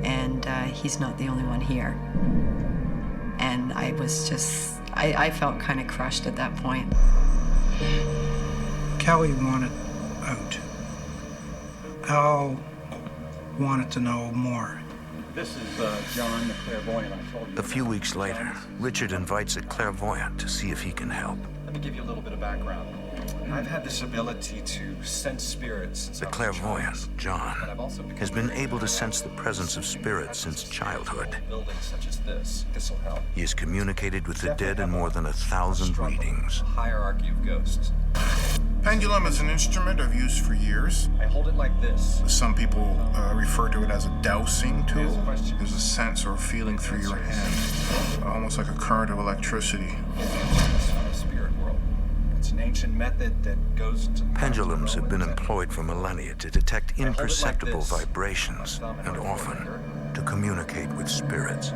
And he's not the only one here. And I was just, I felt kind of crushed at that point. Kelly wanted out. Al wanted to know more. This is John, the clairvoyant I told you. A few weeks later, Richard invites a clairvoyant to see if he can help. Let me give you a little bit of background. I've had this ability to sense spirits since The clairvoyant, John, has been able to sense the presence of spirits since childhood. buildings such as this. This will help. He has communicated with the dead in more than 1,000 readings. Hierarchy of ghosts. Pendulum is an instrument I've used for years. I hold it like this. Some people refer to it as a dowsing tool. There's a sense or feeling through your hand, almost like a current of electricity. From the spirit world. It's an ancient method that goes to Pendulums have been employed for millennia to detect imperceptible vibrations and often to communicate with spirits.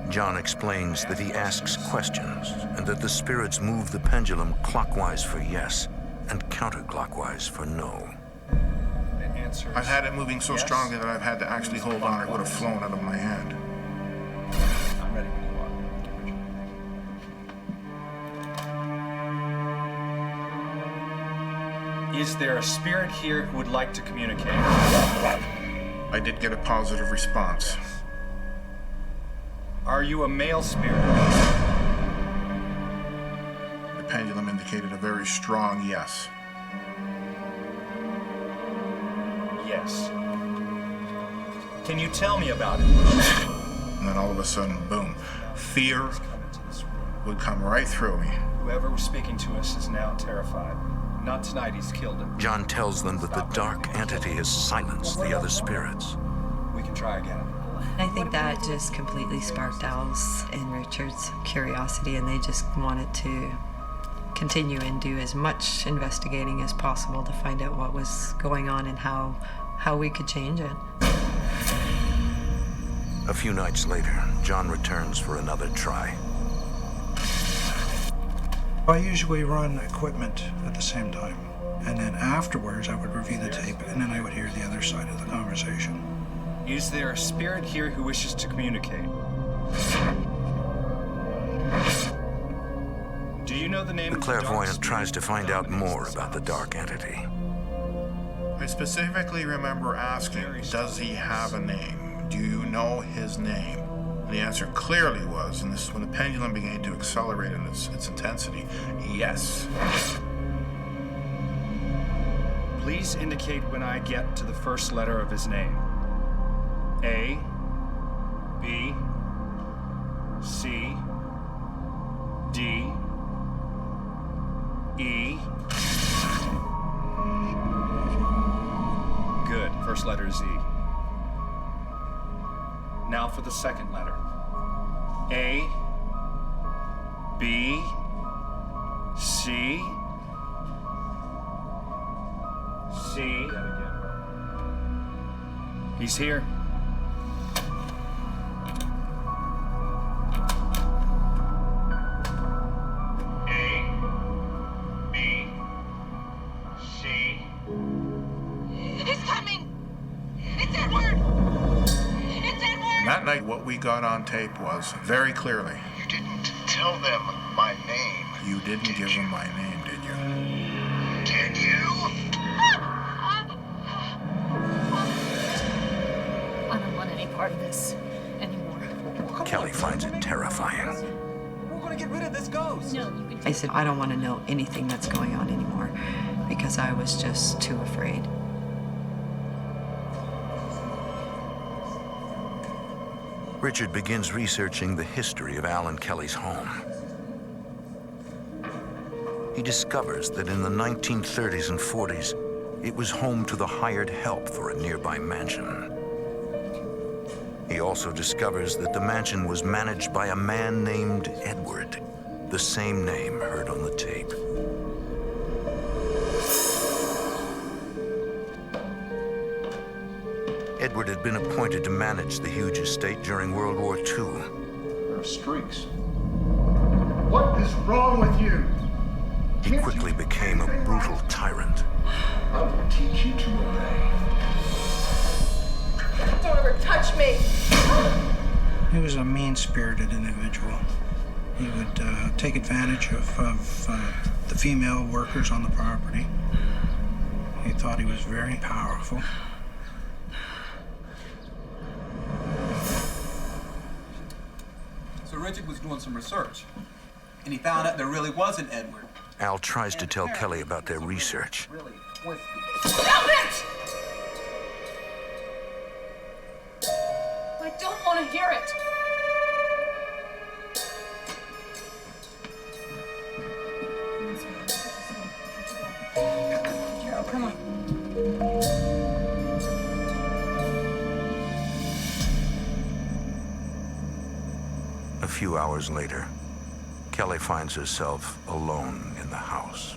John explains that he asks questions and that the spirits move the pendulum clockwise for yes and counterclockwise for no. I've had it moving so strongly that I've had to actually hold on or it would have flown out of my hand. I'm ready when you are. Is there a spirit here who would like to communicate? I did get a positive response. Are you a male spirit? The pendulum indicated a very strong yes. Yes. Can you tell me about it? And then all of a sudden, boom, fear would come right through me. Whoever was speaking to us is now terrified. Not tonight, he's killed him. John tells them that the dark entity has silenced the other spirits. We can try again. I think that just completely sparked Al's and Richard's curiosity, and they just wanted to continue and do as much investigating as possible to find out what was going on and how we could change it. A few nights later, John returns for another try. I usually run equipment at the same time, and then afterwards I would review the tape, and then I would hear the other side of the conversation. Is there a spirit here who wishes to communicate? Do you know the name The of the dark clairvoyant spirit? tries to find out more about the dark entity. I specifically remember asking, does he have a name? Do you know his name? And the answer clearly was, and this is when the pendulum began to accelerate in its intensity, yes. Please indicate when I get to the first letter of his name. A, B, C, D, E. Good. First letter is E. Now for the second letter. A, B, C, C. He's here. night, what we got on tape was, very clearly, You didn't tell them my name. you didn't give them my name, did you? Did you? I don't want any part of this anymore. Kelly finds it terrifying. We're gonna get rid of this ghost. No, you can. I said, I don't want to know anything that's going on anymore because I was just too afraid. Richard begins researching the history of Al and Kelly's home. He discovers that in the 1930s and 40s, it was home to the hired help for a nearby mansion. He also discovers that the mansion was managed by a man named Edward, the same name heard on the tape. Edward had been appointed to manage the huge estate during World War II. There are streaks. What is wrong with you? He quickly became a brutal tyrant. I will teach you to obey. Don't ever touch me! He was a mean-spirited individual. He would take advantage of the female workers on the property. He thought he was very powerful. So Richard was doing some research, and he found out there really was an Edward. Al tries to tell Kelly about their research. Stop it! I don't want to hear it. Carol, come on. A few hours later, Kelly finds herself alone in the house.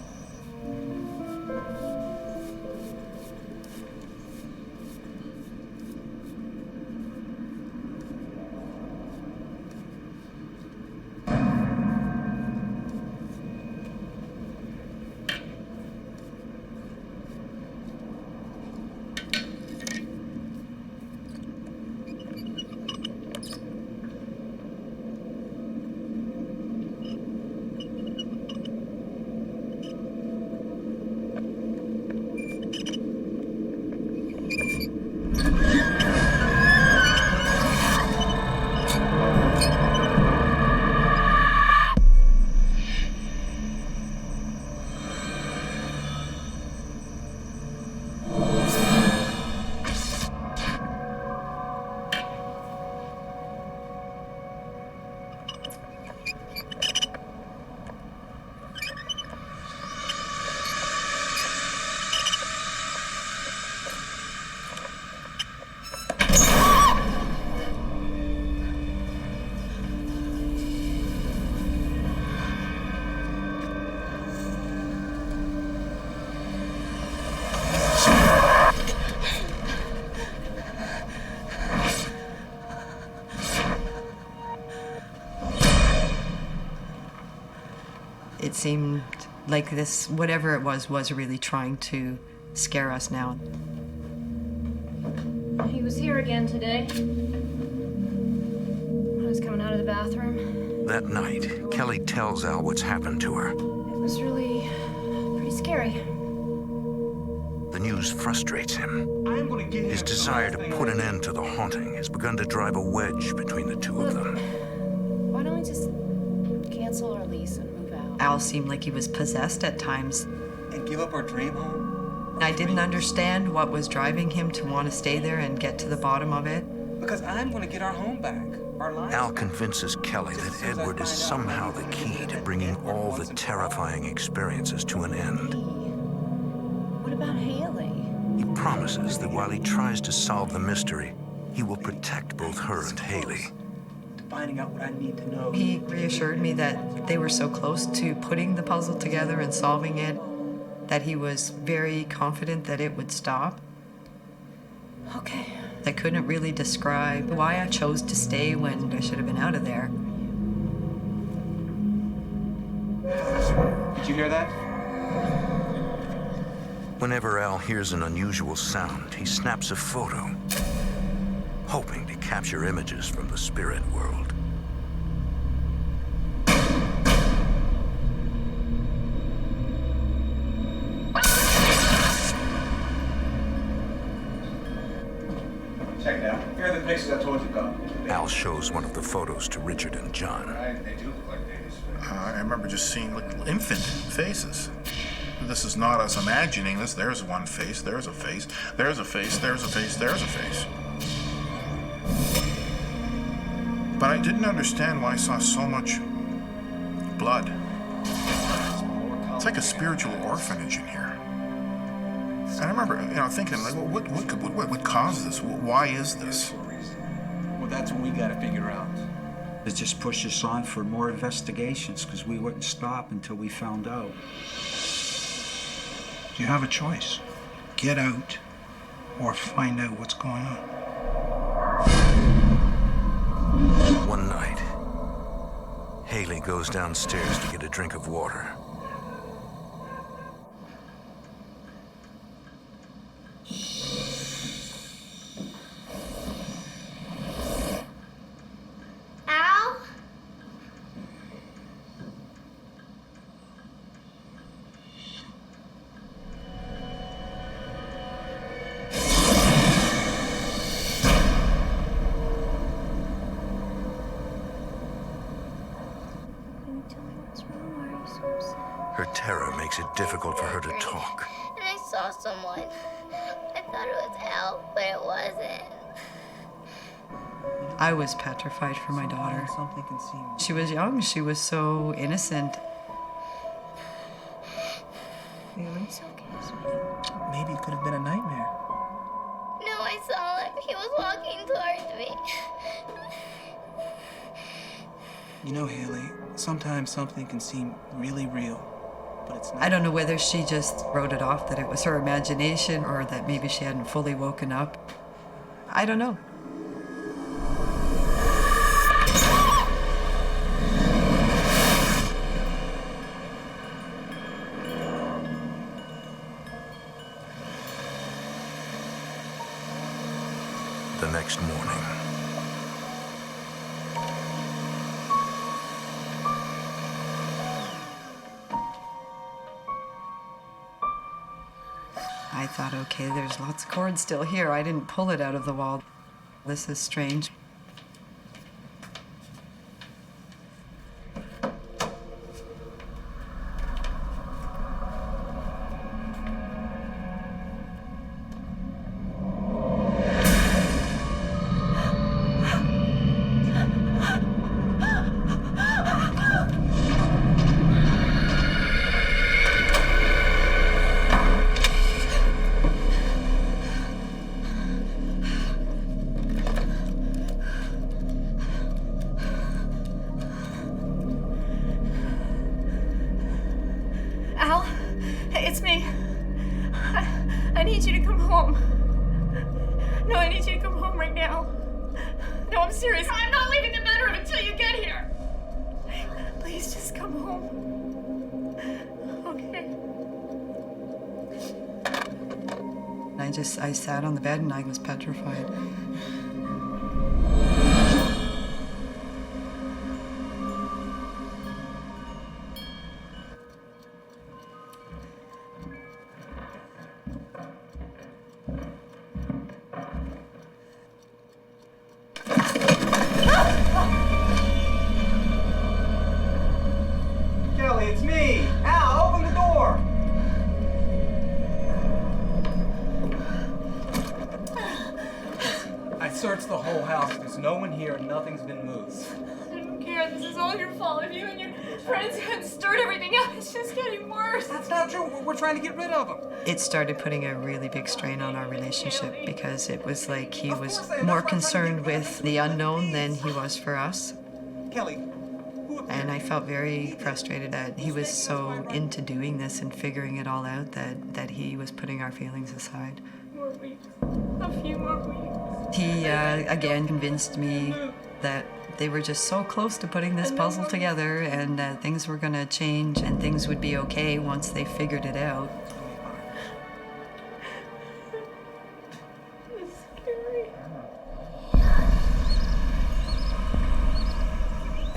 It seemed like this, whatever it was really trying to scare us now. He was here again today. I was coming out of the bathroom. That night, Kelly tells Al what's happened to her. It was really pretty scary. The news frustrates him. His desire to put an end to the haunting has begun to drive a wedge between the two of them. Why don't we just cancel our lease and move out? Al seemed like he was possessed at times. And give up our dream home? I didn't understand what was driving him to want to stay there and get to the bottom of it. Because I'm gonna get our home back. Our lives. Al convinces Kelly that Edward is somehow the key to bringing all the terrifying experiences to an end. What about Haley? He promises that while he tries to solve the mystery, he will protect both her and Haley. Finding out what I need to know. He reassured me that they were so close to putting the puzzle together and solving it that he was very confident that it would stop. Okay. I couldn't really describe why I chose to stay when I should have been out of there. Did you hear that? Whenever Al hears an unusual sound, he snaps a photo. hoping to capture images from the spirit world. Check it out. Here are the pictures I told you about. Al shows one of the photos to Richard and John. They do look like babies. I remember just seeing little infant faces. This is not us imagining this. There's one face, there's a face, there's a face, there's a face, there's a face. But I didn't understand why I saw so much blood. It's like a spiritual orphanage in here. And I remember, thinking, like, what would cause this? Why is this? Well, that's what we gotta figure out. It just pushed us on for more investigations because we wouldn't stop until we found out. You have a choice. Get out or find out what's going on. One night, Haley goes downstairs to get a drink of water. Al? Her terror makes it difficult for her to talk. And I saw someone. I thought it was Al, but it wasn't. I was petrified for my daughter. She was young. She was so innocent. It's okay, sweetie. Maybe it could have been a nightmare. No, I saw him. He was walking towards me. You know, Haley, sometimes something can seem really real, but it's not. I don't know whether she just wrote it off, that it was her imagination, or that maybe she hadn't fully woken up. I don't know. The next morning, I thought, okay, there's lots of cord still here. I didn't pull it out of the wall. This is strange. Al, it's me. I need you to come home. No, I need you to come home right now. No, I'm serious. I'm not leaving the bedroom until you get here. Please just come home. Okay. I sat on the bed and I was petrified. Kelly, it's me! Al, open the door! I searched the whole house. There's no one here and nothing's been moved. I don't care. This is all your fault. If you and your friends had stirred everything up, it's just getting worse. That's not true. We're trying to get rid of them. It started putting a really big strain on our relationship because it was like he was more concerned with the unknown than he was for us. Kelly. And I felt very frustrated that he was so into doing this and figuring it all out that he was putting our feelings aside. More weeks. A few more weeks. He, again, convinced me that they were just so close to putting this puzzle together and that things were going to change and things would be okay once they figured it out. It's scary.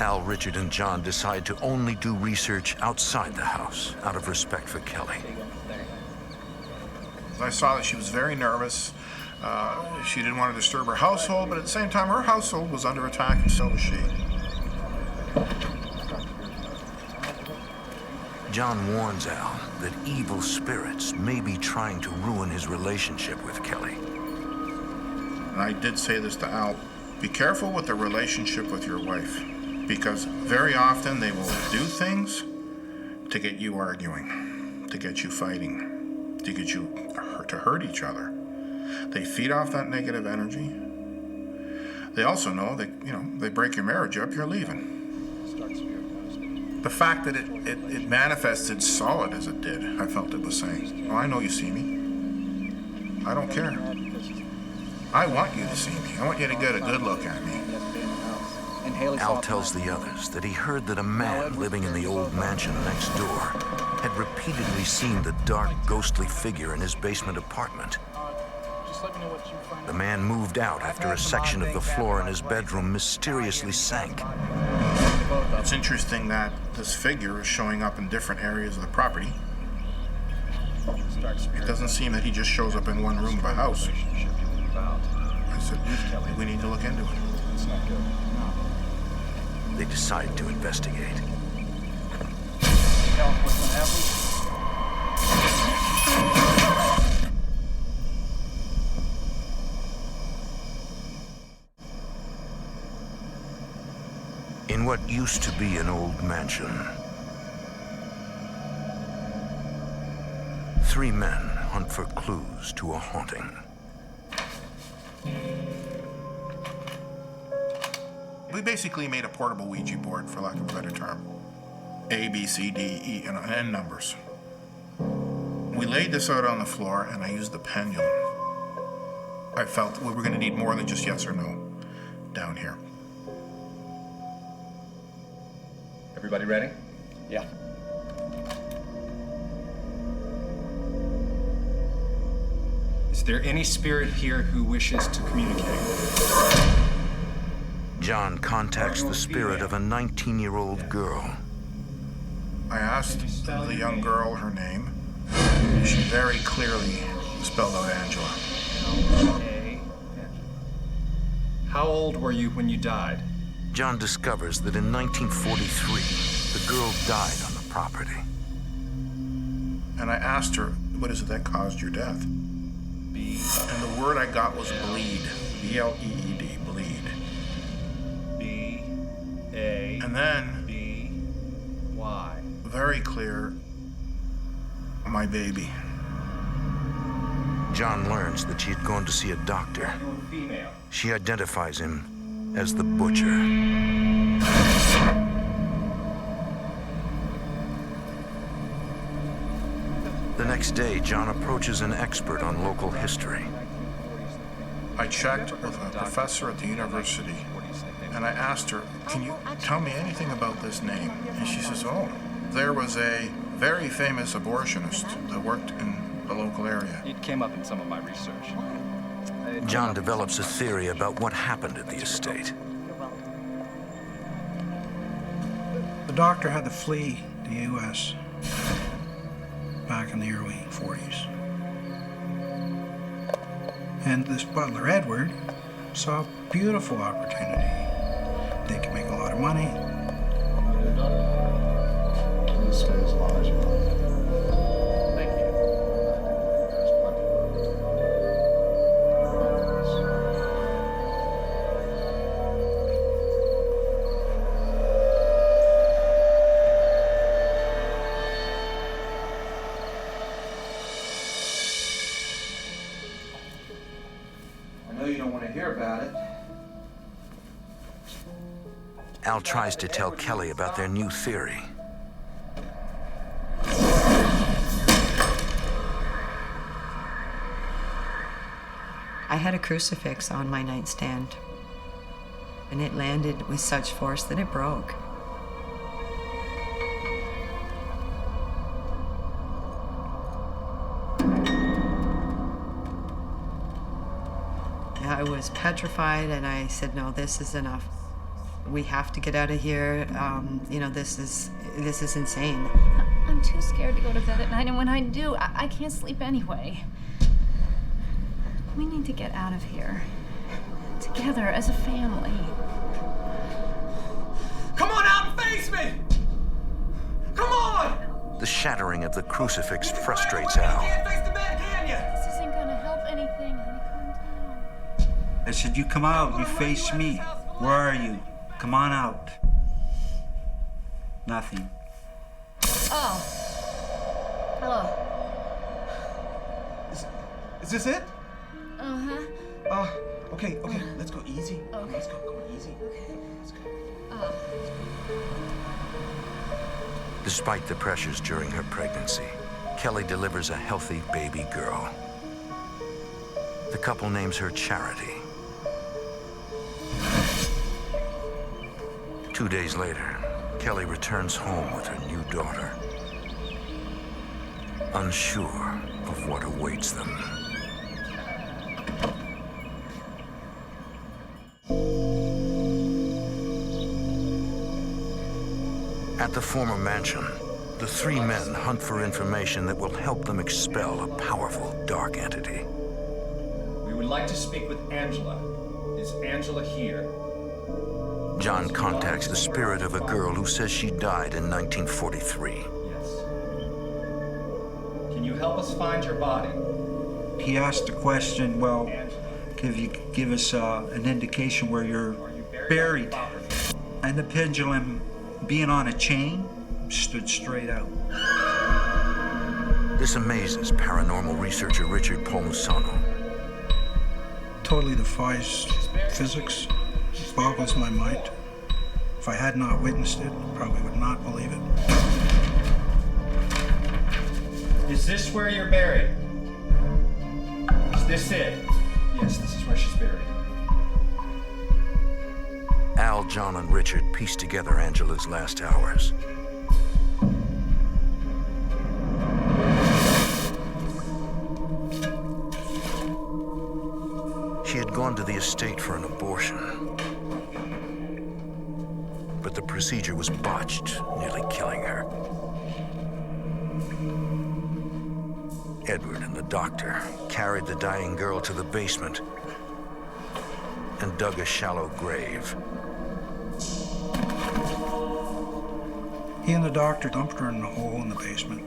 Al, Richard, and John decide to only do research outside the house out of respect for Kelly. I saw that she was very nervous. She didn't want to disturb her household, but at the same time, her household was under attack, and so was she. John warns Al that evil spirits may be trying to ruin his relationship with Kelly. And I did say this to Al, be careful with the relationship with your wife, because very often they will do things to get you arguing, to get you fighting, to get you to hurt each other. They feed off that negative energy. They also know that, they break your marriage up, you're leaving. The fact that it manifested solid as it did, I felt it was saying, I know you see me. I don't care. I want you to see me. I want you to get a good look at me. Al tells the others that he heard that a man living in the old mansion next door had repeatedly seen the dark, ghostly figure in his basement apartment. The man moved out after a section of the floor in his bedroom mysteriously sank. It's interesting that this figure is showing up in different areas of the property. It doesn't seem that he just shows up in one room of a house. I said, we need to look into it. It's not good. They decide to investigate. In what used to be an old mansion, 3 men hunt for clues to a haunting. We basically made a portable Ouija board, for lack of a better term. A, B, C, D, E, and N numbers. We laid this out on the floor, and I used the pendulum. I felt we were going to need more than just yes or no down here. Everybody ready? Yeah. Is there any spirit here who wishes to communicate? John contacts the spirit of a 19-year-old girl. I asked the young girl her name. She very clearly spelled out Angela. How old were you when you died? John discovers that in 1943, the girl died on the property. And I asked her, what is it that caused your death? B. And the word I got was bleed. B-L-E-E-D, bleed. B-A. And then, B-Y. Very clear, my baby. John learns that she had gone to see a doctor. She identifies him as the butcher. The next day, John approaches an expert on local history. I checked with a professor at the university, and I asked her, can you tell me anything about this name? And she says, oh, there was a very famous abortionist that worked in the local area. It came up in some of my research. John develops a theory about what happened at the estate. The doctor had to flee the U.S. back in the early 40s. And this butler, Edward, saw a beautiful opportunity. They could make a lot of money. Please stay as long as you want. Thank you. I know you don't want to hear about it. Al tries to tell Kelly about their new theory. I had a crucifix on my nightstand, and it landed with such force that it broke. I was petrified, and I said, no, this is enough. We have to get out of here. You know, this is insane. I'm too scared to go to bed at night, and when I do, I can't sleep anyway. We need to get out of here. Together, as a family. Come on out and face me! Come on! The shattering of the crucifix frustrates Al. You can't face the man, can you? This isn't gonna help anything, honey. Calm down. I said, you come out, you face me. Where are you? Come on out. Nothing. Oh. Hello. Is this it? Uh-huh. Okay, let's go easy. Okay. Let's go easy. Okay. Let's go. Despite the pressures during her pregnancy, Kelly delivers a healthy baby girl. The couple names her Charity. 2 days later, Kelly returns home with her new daughter, unsure of what awaits them. At the former mansion, the three men hunt for information that will help them expel a powerful dark entity. We would like to speak with Angela. Is Angela here? John contacts the spirit of a girl who says she died in 1943. Yes. Can you help us find your body? He asked the question, well, give us an indication where you're buried. And the pendulum, being on a chain, stood straight out. This amazes paranormal researcher Richard Polmusano. Totally defies physics. It boggles my mind. If I had not witnessed it, I probably would not believe it. Is this where you're buried? Is this it? Yes, this is where she's buried. Al, John, and Richard piece together Angela's last hours. She had gone to the estate for an abortion, but the procedure was botched, nearly killing her. Edward and the doctor carried the dying girl to the basement and dug a shallow grave. He and the doctor dumped her in a hole in the basement.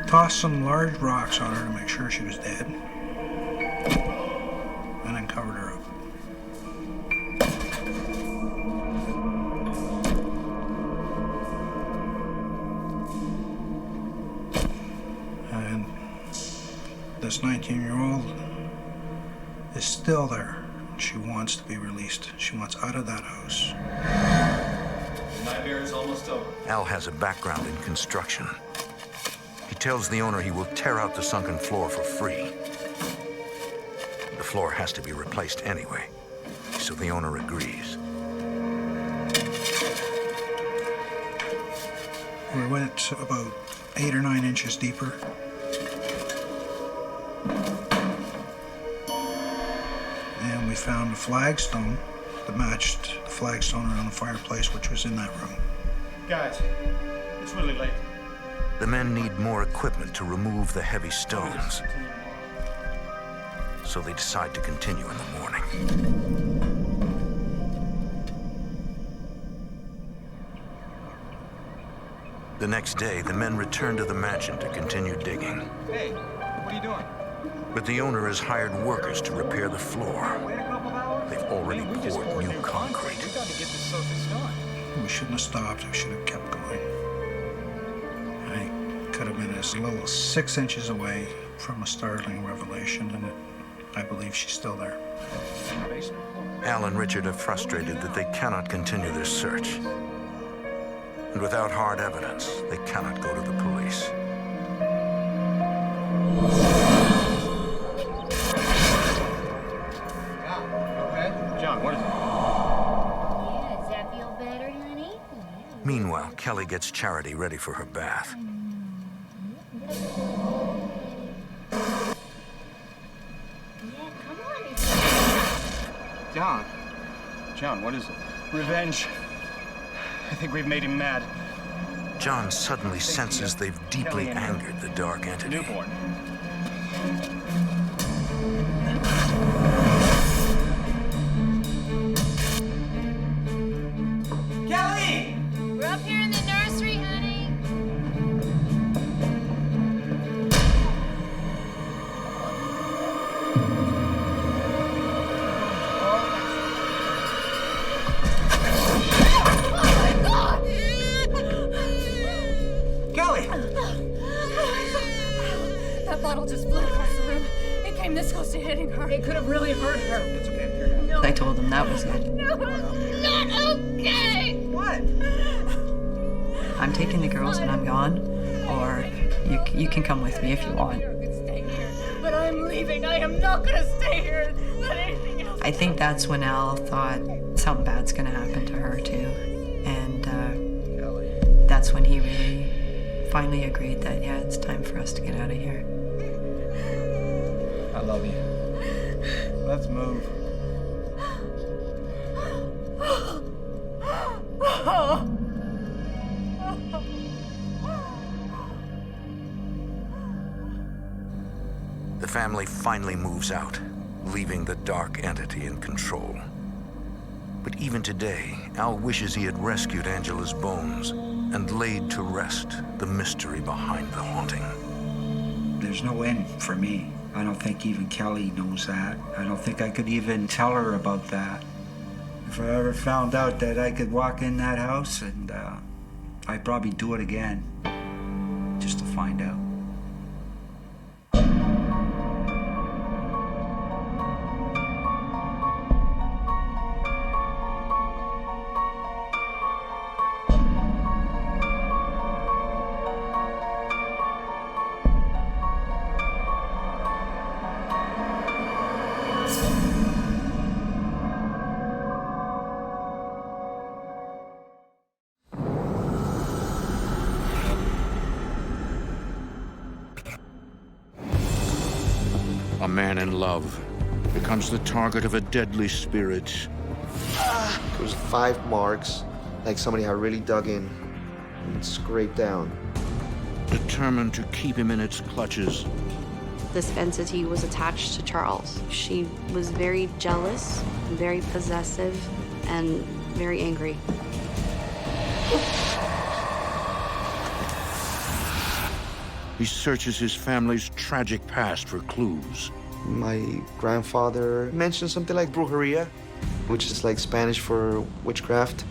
Tossed some large rocks on her to make sure she was dead, and then covered her up. And this 19-year-old is still there. She wants to be released. She wants out of that house. The nightmare is almost over. Al has a background in construction. He tells the owner he will tear out the sunken floor for free. The floor has to be replaced anyway, so the owner agrees. We went about 8 or 9 inches deeper. And we found a flagstone that matched the flagstone around the fireplace, which was in that room. Guys, it's really late. The men need more equipment to remove the heavy stones, so they decide to continue in the morning. The next day, the men return to the mansion to continue digging. Hey, what are you doing? But the owner has hired workers to repair the floor. They've already poured new concrete. We got to get this surface done. We shouldn't have stopped. We should have kept going. I could have been as little as 6 inches away from a startling revelation, and I believe she's still there. Al and Richard are frustrated that they cannot continue their search. And without hard evidence, they cannot go to the police. John, what is it? Yeah, does that feel better, honey? Meanwhile, Kelly gets Charity ready for her bath. Yeah, come on. John, what is it? Revenge. I think we've made him mad. John suddenly senses they've deeply angered the dark entity. Newborn. Kelly! We're up here in the nursery, honey. Kelly! That bottle just flew across the room. It came this close to hitting her. It could have really hurt her. It's okay. No. I told him that was it. No, it's not okay. What? I'm taking the girls and I'm gone, or you can come with me if you want. I could stay here, but I'm leaving. I am not gonna stay here. Let anything else. I think that's when Al thought something bad's gonna happen to her too, and that's when he really finally agreed that yeah, it's time for us to get out of here. I love you. Let's move. The family finally moves out, leaving the dark entity in control. But even today, Al wishes he had rescued Angela's bones and laid to rest the mystery behind the haunting. There's no end for me. I don't think even Kelly knows that. I don't think I could even tell her about that. If I ever found out that I could walk in that house, and I'd probably do it again, just to find out. A man in love becomes the target of a deadly spirit. There was 5 marks, like somebody had really dug in and scraped down. Determined to keep him in its clutches. This entity was attached to Charles. She was very jealous, very possessive, and very angry. He searches his family's tragic past for clues. My grandfather mentioned something like brujeria, which is like Spanish for witchcraft.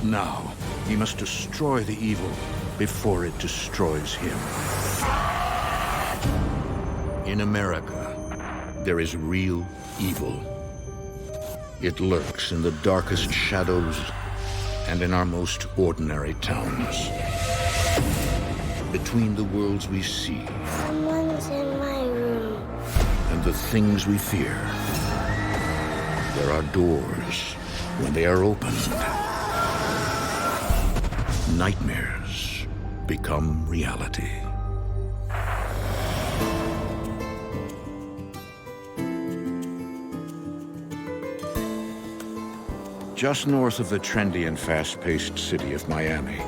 Now, he must destroy the evil before it destroys him. In America, there is real evil. It lurks in the darkest shadows and in our most ordinary towns. Between the worlds we see Someone's in my room. and the things we fear, there are doors. When they are opened, nightmares become reality. Just north of the trendy and fast-paced city of Miami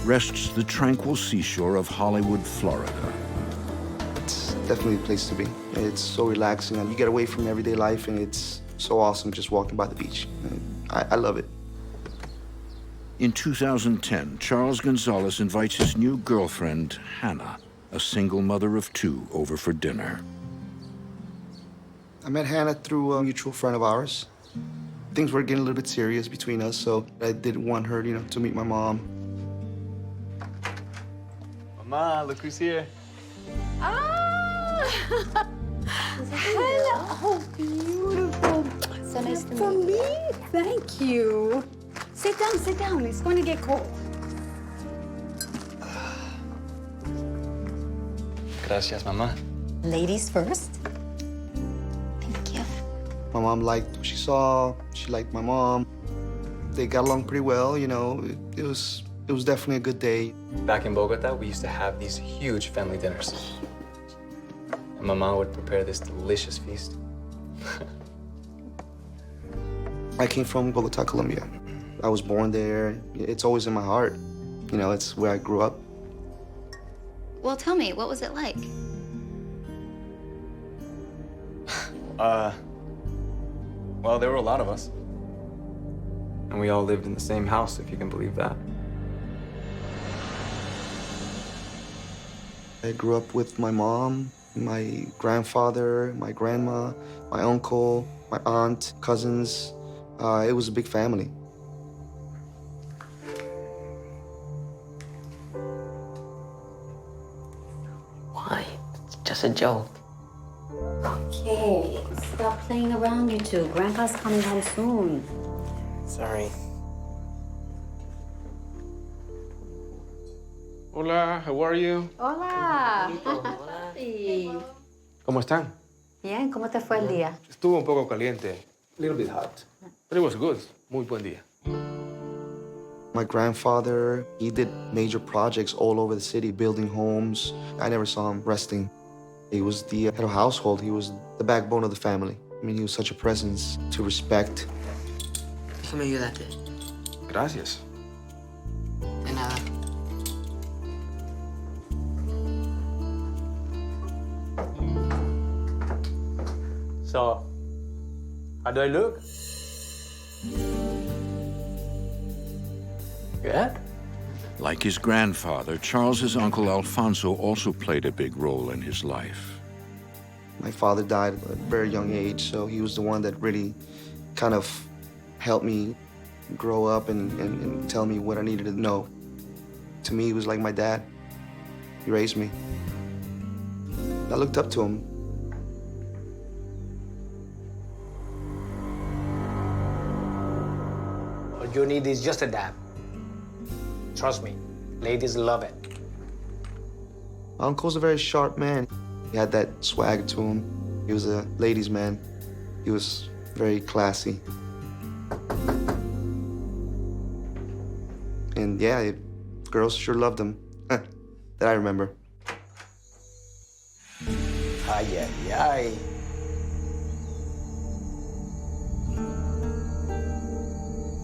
rests the tranquil seashore of Hollywood, Florida. It's definitely a place to be. It's so relaxing, and you get away from everyday life, and it's so awesome just walking by the beach. I love it. In 2010, Charles Gonzalez invites his new girlfriend, Hannah, a single mother of 2, over for dinner. I met Hannah through a mutual friend of ours. Things were getting a little bit serious between us, so I didn't want her, to meet my mom. Mama, look who's here. Ah! Hello. Oh, beautiful. So nice to meet For you. me? Thank you. Sit down, sit down. It's going to get cold. Gracias, Mama. Ladies first. Thank you. My mom liked what she saw. She liked my mom. They got along pretty well, It was definitely a good day. Back in Bogota, we used to have these huge family dinners. Mama would prepare this delicious feast. I came from Bogota, Colombia. I was born there. It's always in my heart. You know, it's where I grew up. Well, tell me, what was it like? Well, there were a lot of us. And we all lived in the same house, if you can believe that. I grew up with my mom, my grandfather, my grandma, my uncle, my aunt, cousins. It was a big family. Why? It's just a joke. Okay, stop playing around, you two. Grandpa's coming home soon. Sorry. Hola, how are you? Hola. ¿Cómo están? Bien, ¿cómo te fue el día? Estuvo un poco caliente, a little bit hot, but it was good. Muy buen día. My grandfather, he did major projects all over the city, building homes. I never saw him resting. He was the head of household. He was the backbone of the family. I mean, he was such a presence to respect. Eso me ayudaste. Gracias. De nada. So, how do I look? Good? Like his grandfather, Charles's uncle Alfonso also played a big role in his life. My father died at a very young age, so he was the one that really kind of helped me grow up and tell me what I needed to know. To me, he was like my dad. He raised me. I looked up to him. All you need is just a dab. Trust me, ladies love it. My uncle's a very sharp man. He had that swag to him. He was a ladies' man. He was very classy. And yeah, girls sure loved him. That I remember. Ay, ay, ay.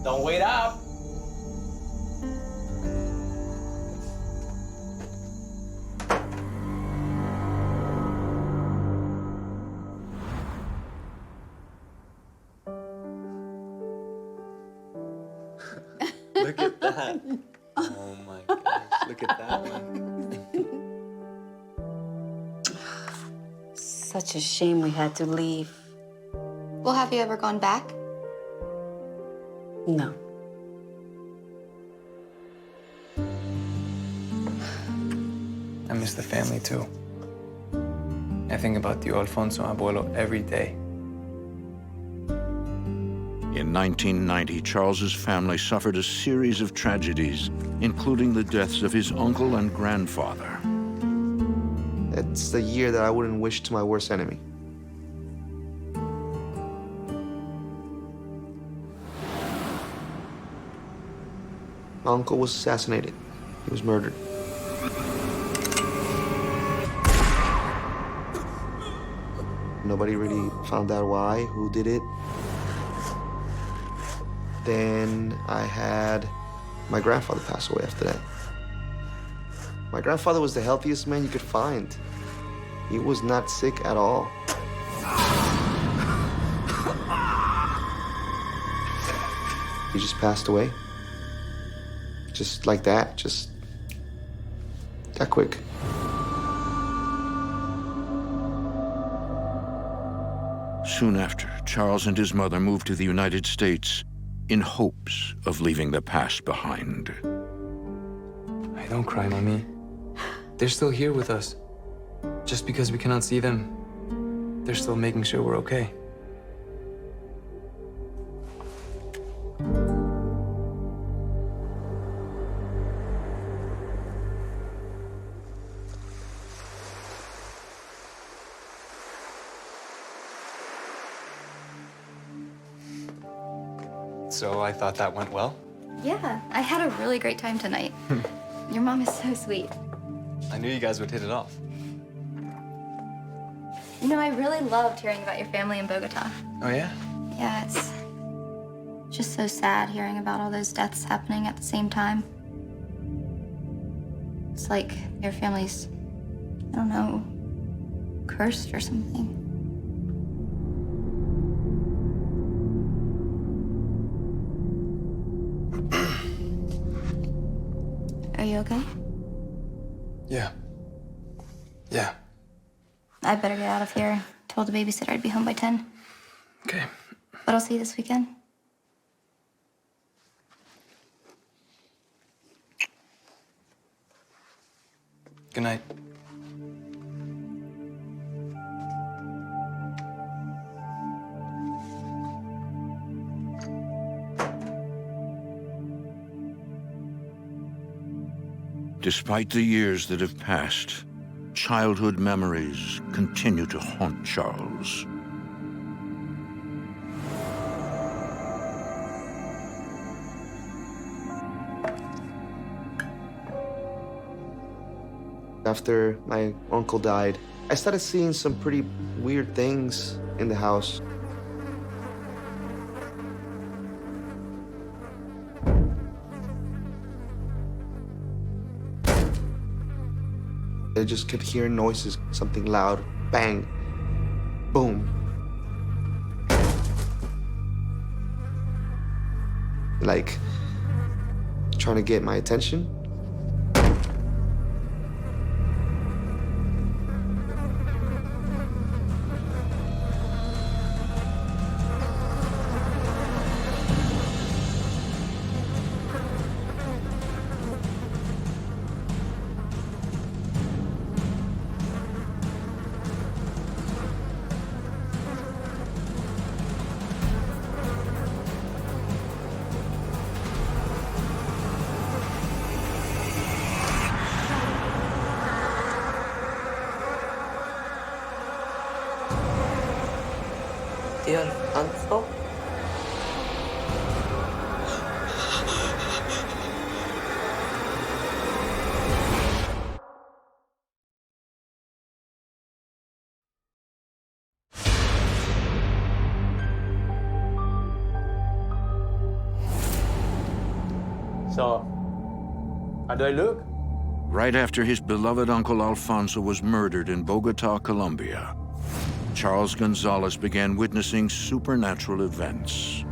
Don't wait up. Look at that. Oh my gosh, look at that one. Such a shame we had to leave. Well, have you ever gone back? No. I miss the family too. I think about Tío Alfonso Abuelo every day. In 1990, Charles's family suffered a series of tragedies, including the deaths of his uncle and grandfather. It's the year that I wouldn't wish to my worst enemy. My uncle was assassinated. He was murdered. Nobody really found out why, who did it. Then I had my grandfather pass away after that. My grandfather was the healthiest man you could find. He was not sick at all. He just passed away. Just like that, just that quick. Soon after, Charles and his mother moved to the United States in hopes of leaving the past behind. Hey, don't cry, Mommy. They're still here with us. Just because we cannot see them, they're still making sure we're okay. So I thought that went well. Yeah, I had a really great time tonight. Your mom is so sweet. I knew you guys would hit it off. You know, I really loved hearing about your family in Bogota. Oh, yeah? Yeah, it's just so sad hearing about all those deaths happening at the same time. It's like your family's, I don't know, cursed or something. Are you okay? Yeah. Yeah. I'd better get out of here. Told the babysitter I'd be home by 10. Okay. But I'll see you this weekend. Good night. Despite the years that have passed, childhood memories continue to haunt Charles. After my uncle died, I started seeing some pretty weird things in the house. I just kept hearing noises, something loud, bang, boom. Like, trying to get my attention. Tío Alfonso. So, how do I look? Right after his beloved Uncle Alfonso was murdered in Bogota, Colombia, Charles Gonzalez began witnessing supernatural events.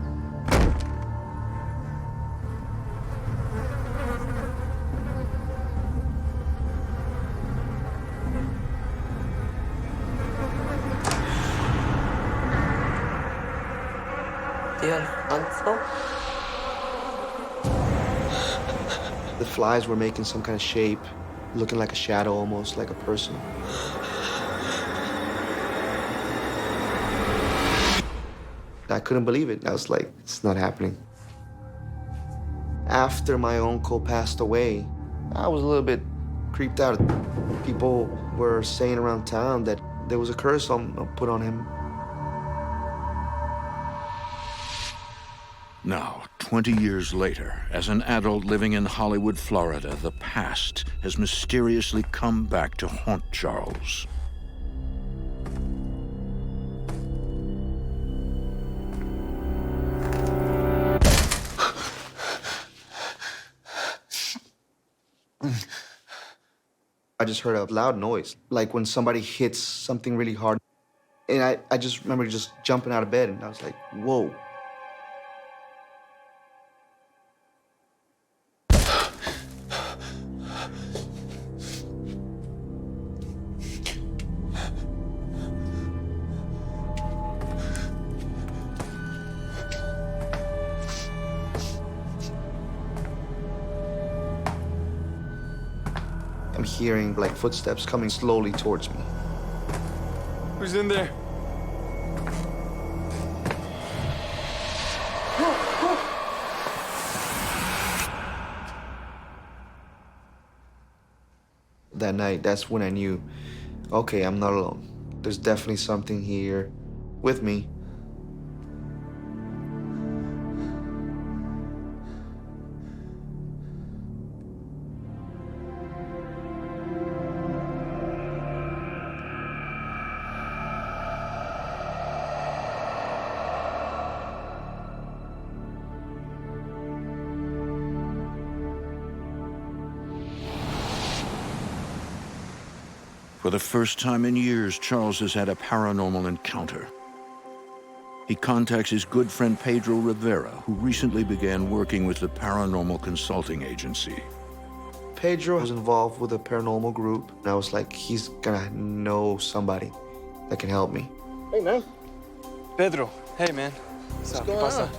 Tío Alfonso. The flies were making some kind of shape, looking like a shadow, almost like a person. I couldn't believe it. I was like, it's not happening. After my uncle passed away, I was a little bit creeped out. People were saying around town that there was a curse put on him. Now, 20 years later, as an adult living in Hollywood, Florida, the past has mysteriously come back to haunt Charles. I just heard a loud noise, like when somebody hits something really hard. And I just remember just jumping out of bed, and I was like, whoa. I'm hearing like footsteps coming slowly towards me. Who's in there? That night, that's when I knew, okay, I'm not alone. There's definitely something here with me. For the first time in years, Charles has had a paranormal encounter. He contacts his good friend Pedro Rivera, who recently began working with the Paranormal Consulting Agency. Pedro was involved with a paranormal group, and I was like, he's gonna know somebody that can help me. Hey, man. Pedro, hey, man. What's going on?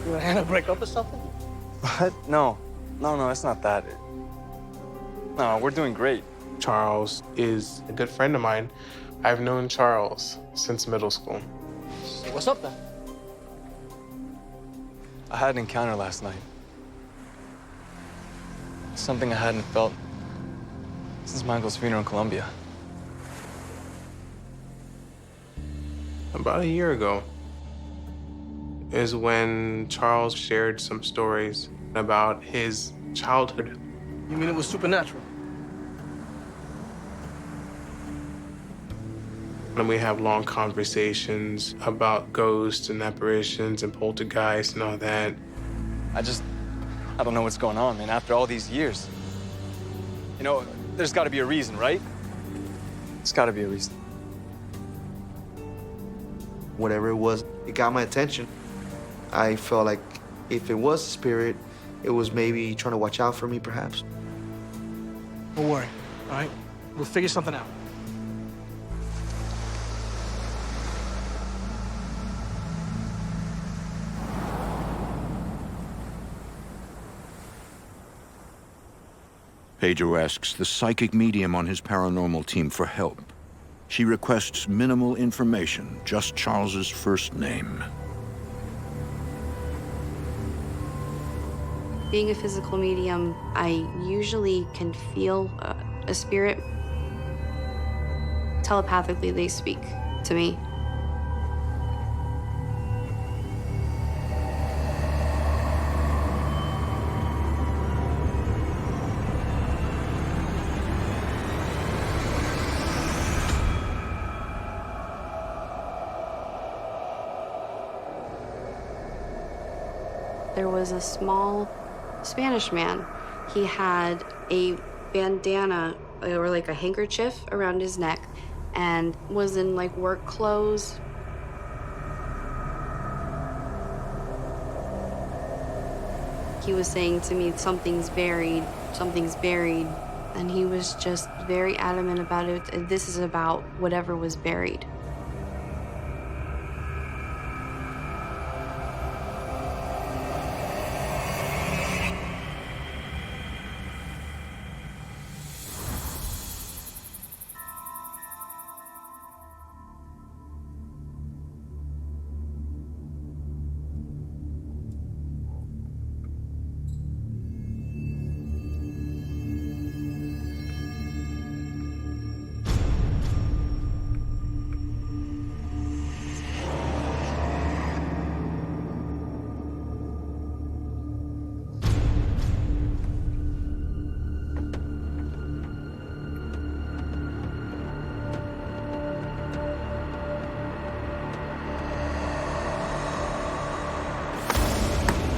You and Hannah break up or something? What? No, it's not that. No, we're doing great. Charles is a good friend of mine. I've known Charles since middle school. So what's up then? I had an encounter last night. Something I hadn't felt since my uncle's funeral in Colombia. About a year ago is when Charles shared some stories about his childhood. You mean it was supernatural? And we have long conversations about ghosts and apparitions and poltergeists and all that. I don't know what's going on, man, after all these years. You know, there's gotta be a reason, right? There's gotta be a reason. Whatever it was, it got my attention. I felt like if it was a spirit, it was maybe trying to watch out for me, perhaps. Don't worry, all right? We'll figure something out. Pedro asks the psychic medium on his paranormal team for help. She requests minimal information, just Charles's first name. Being a physical medium, I usually can feel a spirit. Telepathically, they speak to me. There was a small Spanish man. He had a bandana or like a handkerchief around his neck and was in like work clothes. He was saying to me, something's buried, and he was just very adamant about it. This is about whatever was buried.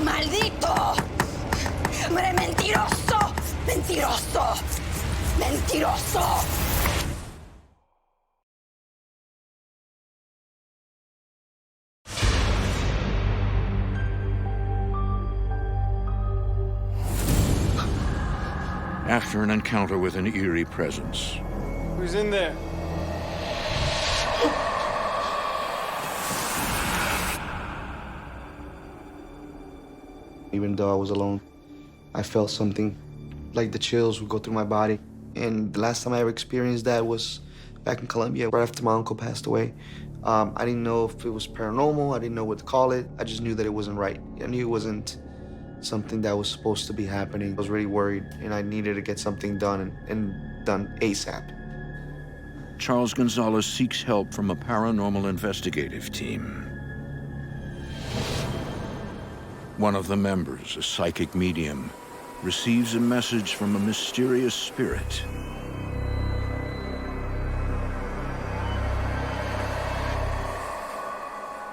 ¡Maldito! ¡Hombre mentiroso! ¡Mentiroso! ¡Mentiroso! After an encounter with an eerie presence, Who's in there? Even though I was alone, I felt something, like the chills would go through my body. And the last time I ever experienced that was back in Colombia, right after my uncle passed away. I didn't know if it was paranormal, I didn't know what to call it. I just knew that it wasn't right. I knew it wasn't something that was supposed to be happening. I was really worried, and I needed to get something done, and done ASAP. Charles Gonzalez seeks help from a paranormal investigative team. One of the members, a psychic medium, receives a message from a mysterious spirit.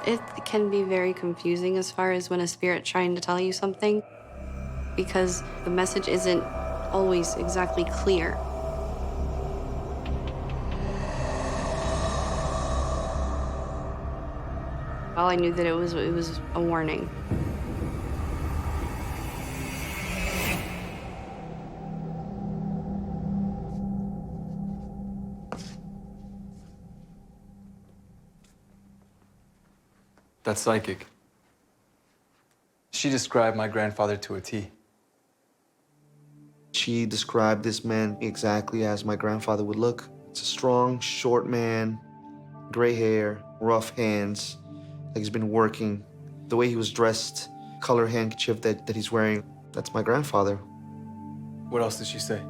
It can be very confusing as far as when a spirit's trying to tell you something, because the message isn't always exactly clear. All I knew that it was a warning. That's psychic. She described my grandfather to a T. She described this man exactly as my grandfather would look. It's a strong, short man, gray hair, rough hands, like he's been working. The way he was dressed, color handkerchief that he's wearing, that's my grandfather. What else did she say?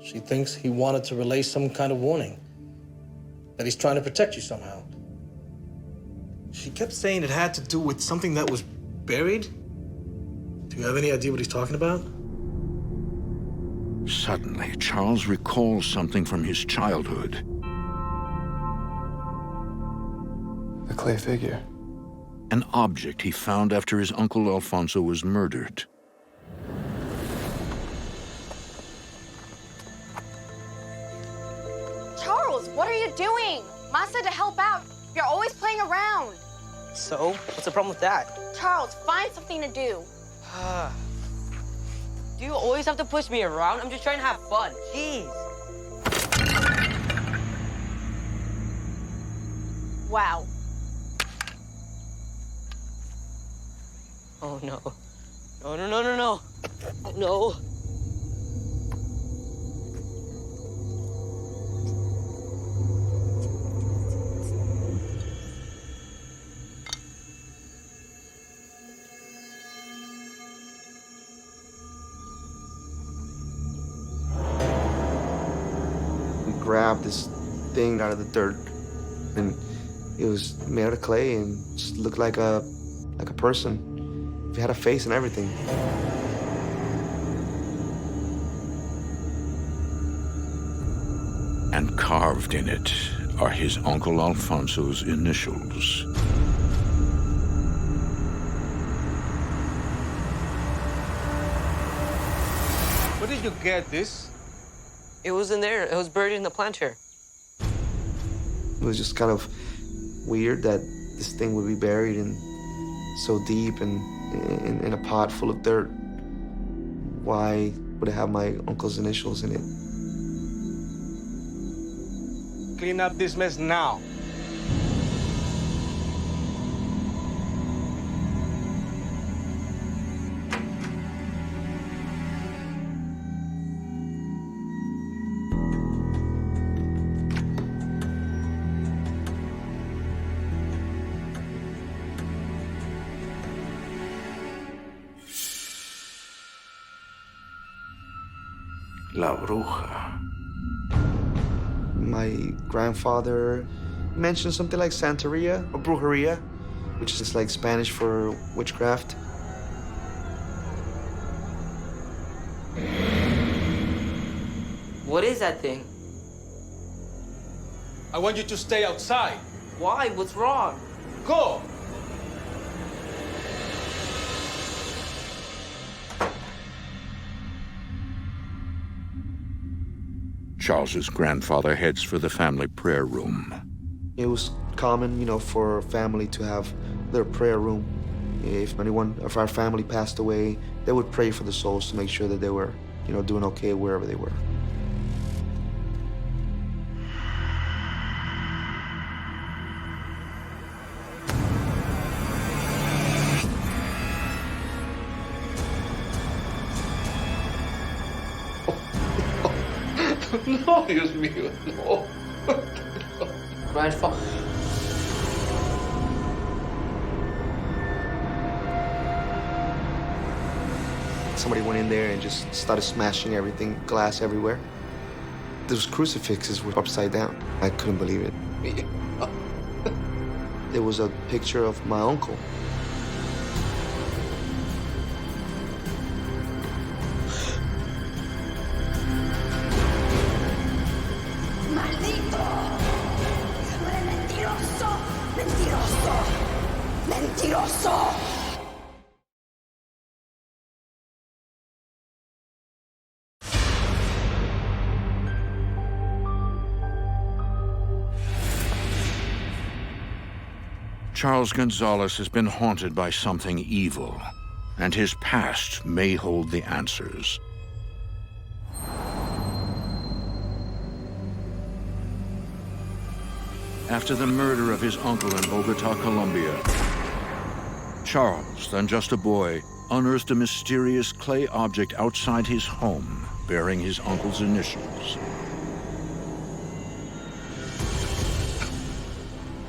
She thinks he wanted to relay some kind of warning, that he's trying to protect you somehow. She kept saying it had to do with something that was buried. Do you have any idea what he's talking about? Suddenly, Charles recalls something from his childhood. The clay figure. An object he found after his uncle Alfonso was murdered. Charles, what are you doing? Ma said to help out. You're always playing around. So, what's the problem with that? Charles, find something to do. Do you always have to push me around? I'm just trying to have fun. Jeez. Wow. Oh, no. No, no, no, no, no. No. Grabbed this thing out of the dirt, and it was made out of clay and just looked like a person. It had a face and everything. And carved in it are his Uncle Alfonso's initials. Where did you get this? It was in there. It was buried in the planter. It was just kind of weird that this thing would be buried in so deep and in a pot full of dirt. Why would it have my uncle's initials in it? Clean up this mess now. La Bruja. My grandfather mentioned something like Santeria or Brujeria, which is like Spanish for witchcraft. What is that thing? I want you to stay outside. Why? What's wrong? Go! Charles's grandfather heads for the family prayer room. It was common, for a family to have their prayer room. If anyone of our family passed away, they would pray for the souls to make sure that they were, doing okay wherever they were. No, Dios mío, no. Grandfather. Somebody went in there and just started smashing everything, glass everywhere. Those crucifixes were upside down. I couldn't believe it. There was a picture of my uncle. Mentiroso! Charles Gonzalez has been haunted by something evil, and his past may hold the answers. After the murder of his uncle in Bogota, Colombia, Charles, then just a boy, unearthed a mysterious clay object outside his home bearing his uncle's initials.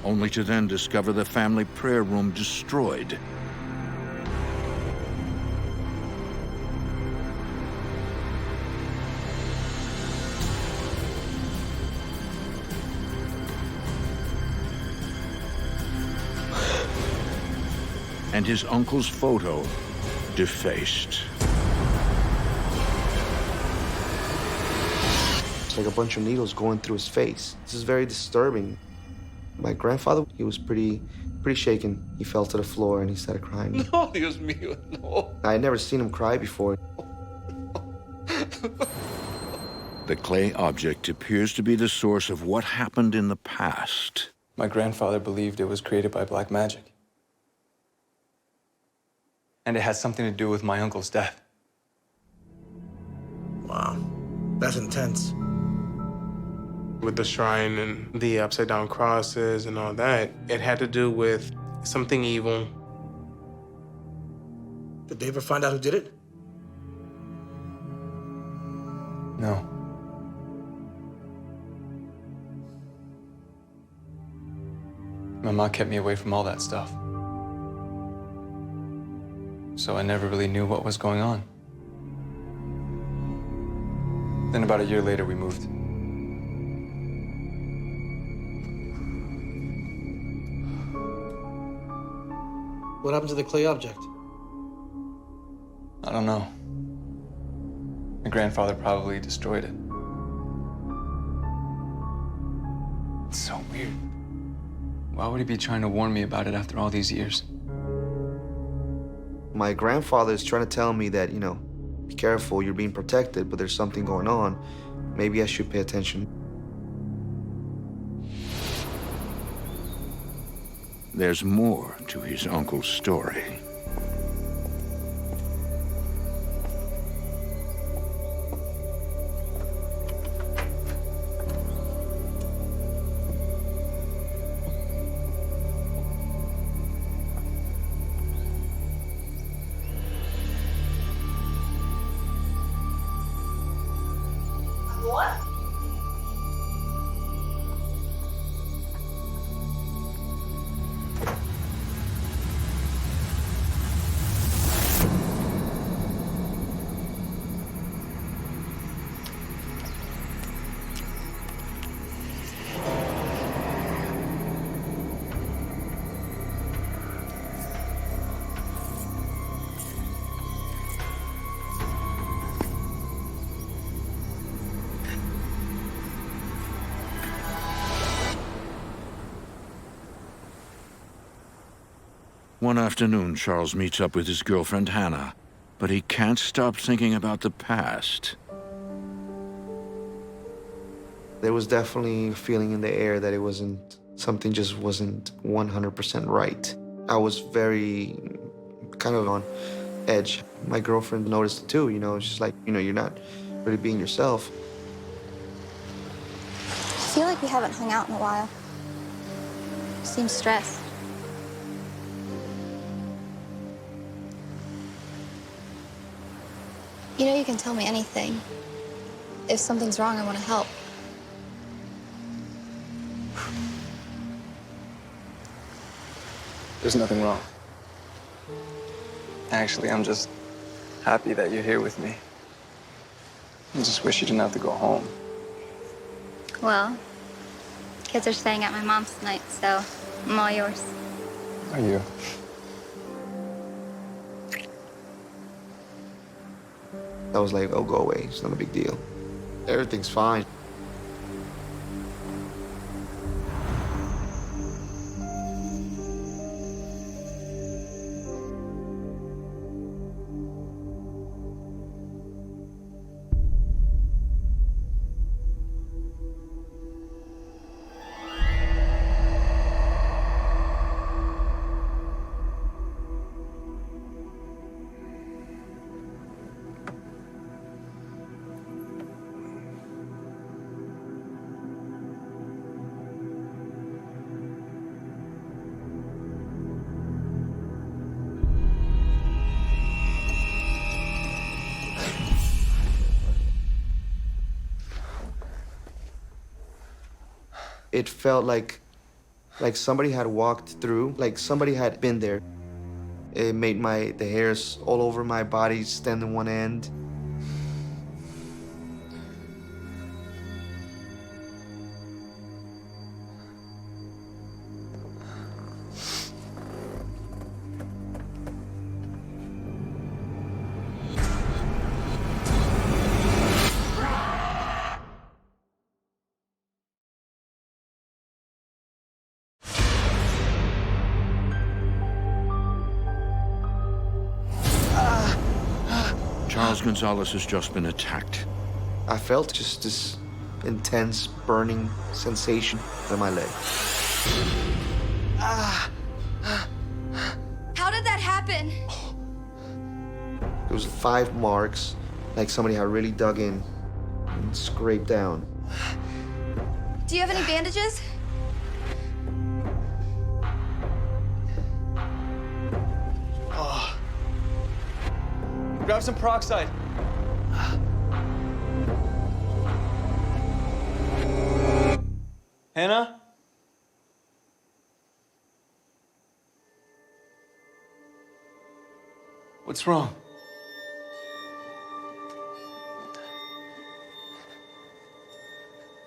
Only to then discover the family prayer room destroyed. And his uncle's photo defaced. It's like a bunch of needles going through his face. This is very disturbing. My grandfather, he was pretty shaken. He fell to the floor and he started crying. No, Dios mío, no. I had never seen him cry before. The clay object appears to be the source of what happened in the past. My grandfather believed it was created by black magic. And it has something to do with my uncle's death. Wow, that's intense. With the shrine and the upside down crosses and all that, it had to do with something evil. Did they ever find out who did it? No. My mom kept me away from all that stuff. So I never really knew what was going on. Then about a year later, we moved. What happened to the clay object? I don't know. My grandfather probably destroyed it. It's so weird. Why would he be trying to warn me about it after all these years? My grandfather is trying to tell me that, you know, be careful, you're being protected, but there's something going on. Maybe I should pay attention. There's more to his uncle's story. What? One afternoon, Charles meets up with his girlfriend, Hannah, but he can't stop thinking about the past. There was definitely a feeling in the air that it wasn't, something just wasn't 100% right. I was very kind of on edge. My girlfriend noticed it too, you know, it's just like, you know, you're not really being yourself. I feel like we haven't hung out in a while. You seem stressed. You know you can tell me anything. If something's wrong, I want to help. There's nothing wrong. Actually, I'm just happy that you're here with me. I just wish you didn't have to go home. Well, kids are staying at my mom's tonight, so I'm all yours. Are you? I was like, oh, go away. It's not a big deal. Everything's fine. It felt like somebody had walked through, like somebody had been there. It made the hairs all over my body stand on one end. Charles Gonzalez has just been attacked. I felt just this intense burning sensation in my leg. How did that happen? There was 5 marks, like somebody had really dug in and scraped down. Do you have any bandages? Grab some peroxide. Hannah? What's wrong?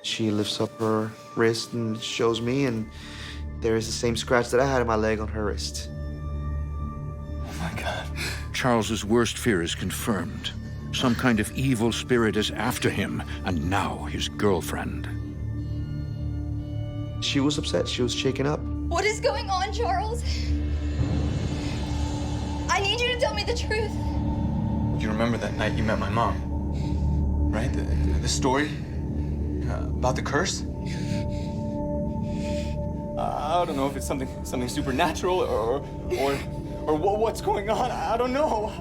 She lifts up her wrist and shows me, and there is the same scratch that I had in my leg on her wrist. Oh my God. Charles's worst fear is confirmed. Some kind of evil spirit is after him, and now his girlfriend. She was upset. She was shaken up. What is going on, Charles? I need you to tell me the truth. You remember that night you met my mom, right? The story about the curse? I don't know if it's something supernatural or what's going on. I don't know.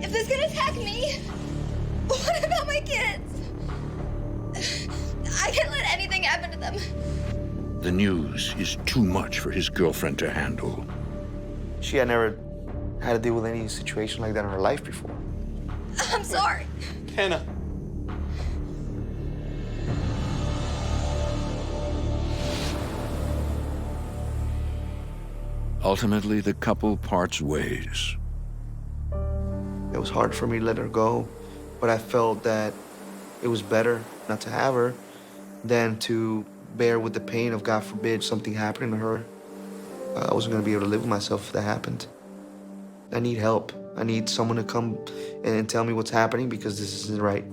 If this can attack me, what about my kids? I can't let anything happen to them. The news is too much for his girlfriend to handle. She had never had to deal with any situation like that in her life before. I'm sorry. Hannah. Ultimately, the couple parts ways. It was hard for me to let her go, but I felt that it was better not to have her than to bear with the pain of, God forbid, something happening to her. I wasn't gonna be able to live with myself if that happened. I need help. I need someone to come and tell me what's happening because this isn't right.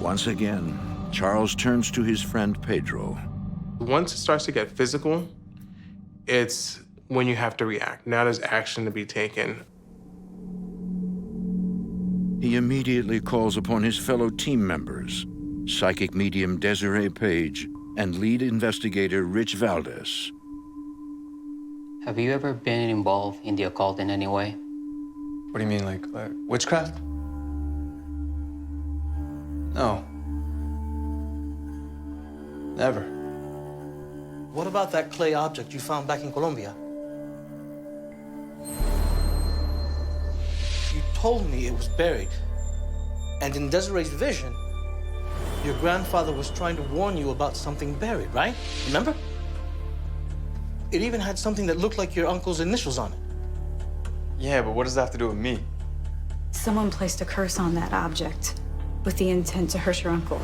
Once again, Charles turns to his friend Pedro. Once it starts to get physical, it's when you have to react. Now there's action to be taken. He immediately calls upon his fellow team members, psychic medium Desiree Page and lead investigator Rich Valdez. Have you ever been involved in the occult in any way? What do you mean, like witchcraft? No. Never. What about that clay object you found back in Colombia? You told me it was buried. And in Desiree's vision, your grandfather was trying to warn you about something buried, right? Remember? It even had something that looked like your uncle's initials on it. Yeah, but what does that have to do with me? Someone placed a curse on that object with the intent to hurt your uncle.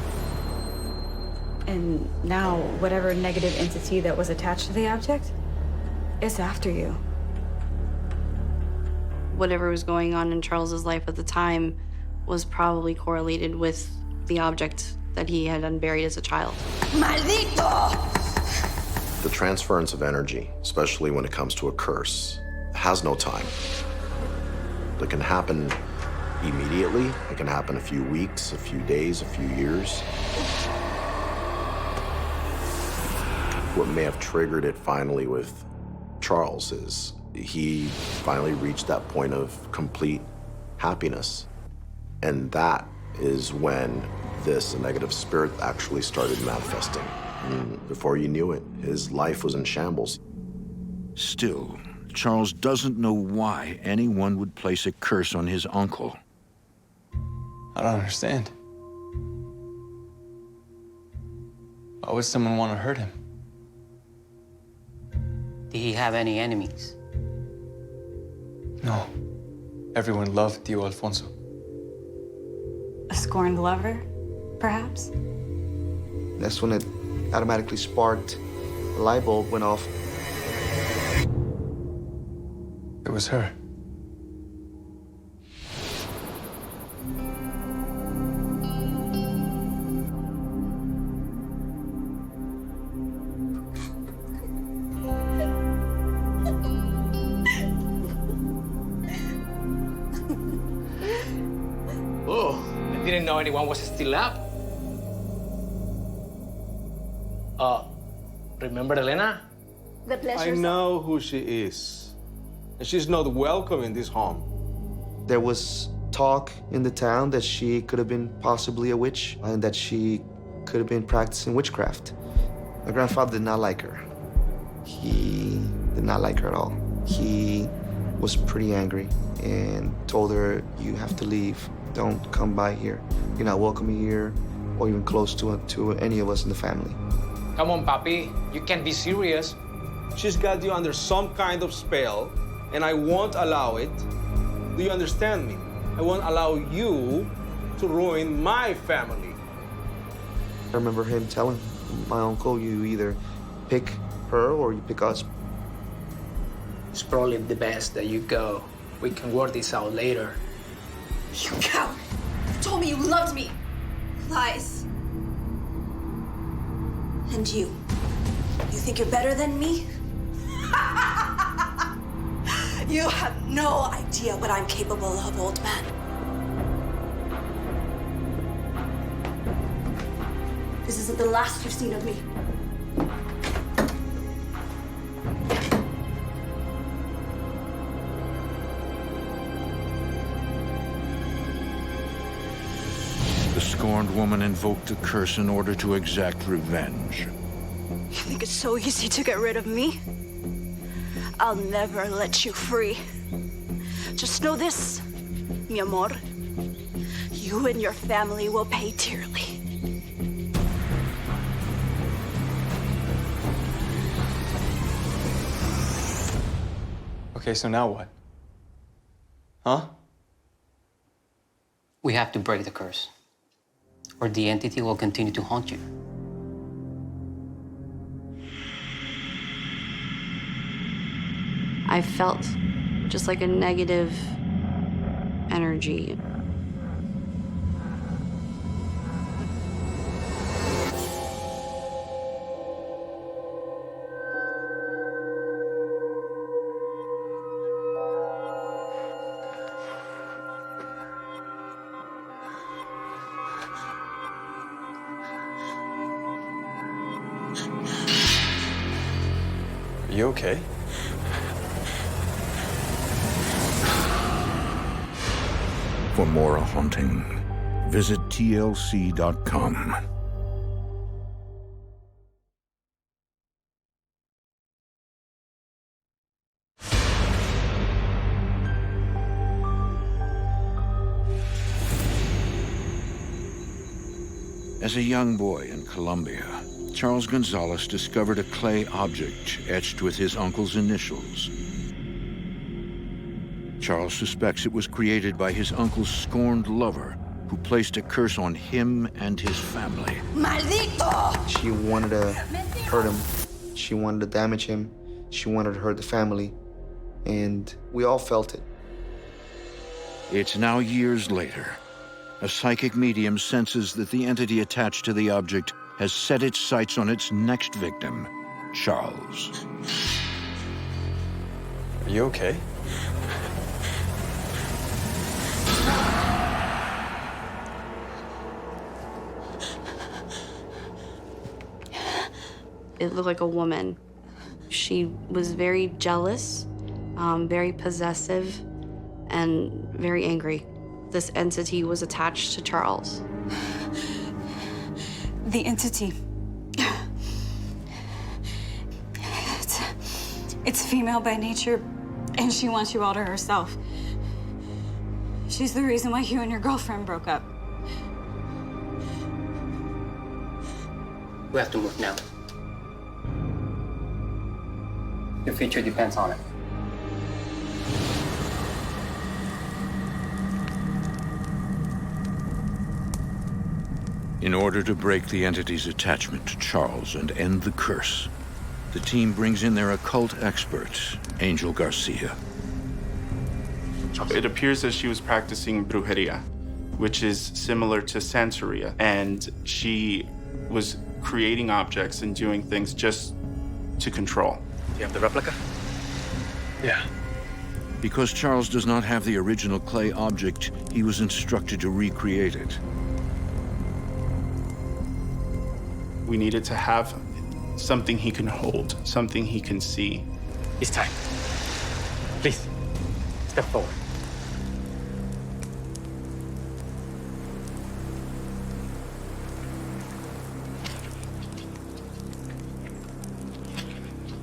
And now, whatever negative entity that was attached to the object, it's after you. Whatever was going on in Charles's life at the time was probably correlated with the object that he had unburied as a child. Maldito! The transference of energy, especially when it comes to a curse, has no time. It can happen immediately. It can happen a few weeks, a few days, a few years. What may have triggered it finally with Charles is he finally reached that point of complete happiness. And that is when this negative spirit actually started manifesting. And before you knew it, his life was in shambles. Still, Charles doesn't know why anyone would place a curse on his uncle. I don't understand. Why would someone want to hurt him? Did he have any enemies? No. Everyone loved Tio Alfonso. A scorned lover, perhaps? That's when it automatically sparked. The light bulb went off. It was her. Oh, I didn't know anyone was still up. Remember Elena? The pleasure. I know who she is. And she's not welcome in this home. There was talk in the town that she could have been possibly a witch and that she could have been practicing witchcraft. My grandfather did not like her. He did not like her at all. He was pretty angry and told her, "You have to leave. Don't come by here. You're not welcome here or even close to any of us in the family." Come on, Papi. You can't be serious. She's got you under some kind of spell, and I won't allow it. Do you understand me? I won't allow you to ruin my family. I remember him telling my uncle, "You either pick her or you pick us." It's probably the best that you go. We can work this out later. You coward! You told me you loved me. Lies. And you think you're better than me? You have no idea what I'm capable of, old man. This isn't the last you've seen of me. The scorned woman invoked the curse in order to exact revenge. You think it's so easy to get rid of me? I'll never let you free. Just know this, mi amor. You and your family will pay dearly. Okay, so now what? Huh? We have to break the curse, or the entity will continue to haunt you. I felt just like a negative energy. Are you okay? For more haunting, visit tlc.com. As a young boy in Colombia, Charles Gonzalez discovered a clay object etched with his uncle's initials. Charles suspects it was created by his uncle's scorned lover, who placed a curse on him and his family. Maldito! She wanted to hurt him. She wanted to damage him. She wanted to hurt the family. And we all felt it. It's now years later. A psychic medium senses that the entity attached to the object has set its sights on its next victim, Charles. Are you okay? It looked like a woman. She was very jealous, very possessive, and very angry. This entity was attached to Charles. The entity. It's female by nature, and she wants you all to herself. She's the reason why you and your girlfriend broke up. We have to move now. Your future depends on it. In order to break the entity's attachment to Charles and end the curse, the team brings in their occult expert, Angel Garcia. It appears that she was practicing brujeria, which is similar to Santeria, and she was creating objects and doing things just to control. Do you have the replica? Yeah. Because Charles does not have the original clay object, he was instructed to recreate it. We needed to have something he can hold, something he can see. It's time. Please, step forward.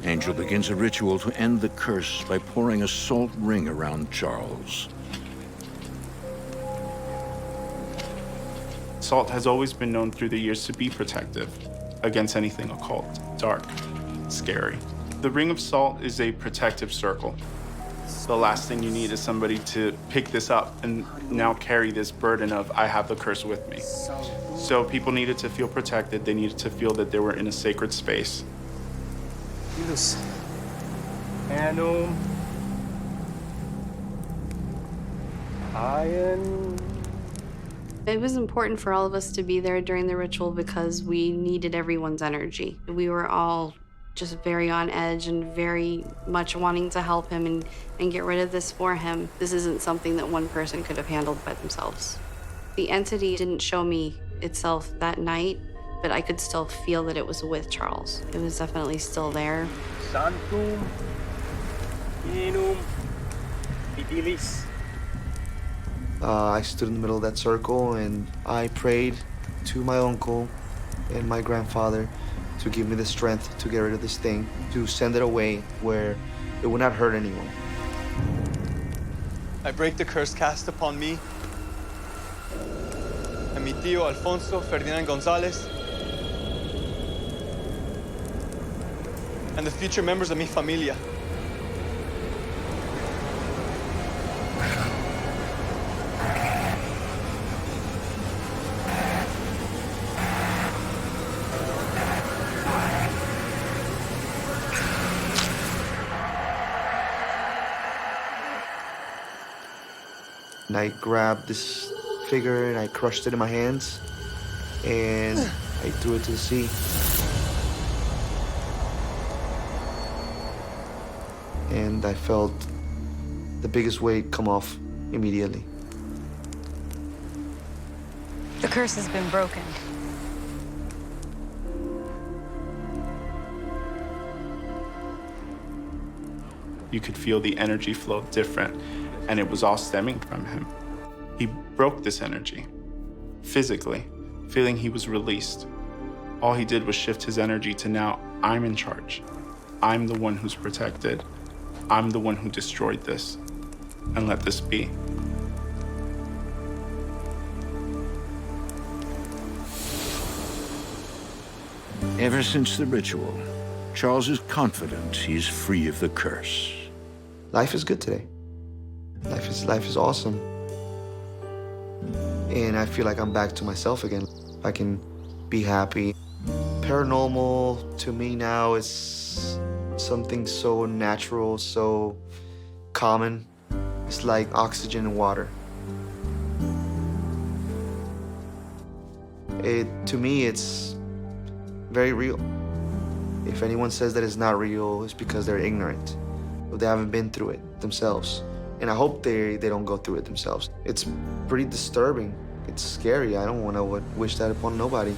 Angel begins a ritual to end the curse by pouring a salt ring around Charles. Salt has always been known through the years to be protective against anything occult, dark, scary. The ring of salt is a protective circle. The last thing you need is somebody to pick this up and now carry this burden of, I have the curse with me. So people needed to feel protected. They needed to feel that they were in a sacred space. Anum. Iron. It was important for all of us to be there during the ritual because we needed everyone's energy. We were all just very on edge and very much wanting to help him and get rid of this for him. This isn't something that one person could have handled by themselves. The entity didn't show me itself that night, but I could still feel that it was with Charles. It was definitely still there. Santum. Inum. Vigilis. I stood in the middle of that circle and I prayed to my uncle and my grandfather to give me the strength to get rid of this thing, to send it away where it would not hurt anyone. I break the curse cast upon me and mi tío Alfonso Ferdinand González and the future members of mi familia. And I grabbed this figure and I crushed it in my hands and I threw it to the sea. And I felt the biggest weight come off immediately. The curse has been broken. You could feel the energy flow different, and it was all stemming from him. He broke this energy, physically, feeling he was released. All he did was shift his energy to now, I'm in charge. I'm the one who's protected. I'm the one who destroyed this, and let this be. Ever since the ritual, Charles is confident he's free of the curse. Life is good today. Life is awesome. And I feel like I'm back to myself again. I can be happy. Paranormal to me now is something so natural, so common. It's like oxygen and water. To me, it's very real. If anyone says that it's not real, it's because they're ignorant. Or they haven't been through it themselves. And I hope they don't go through it themselves. It's pretty disturbing. It's scary. I don't want to wish that upon nobody.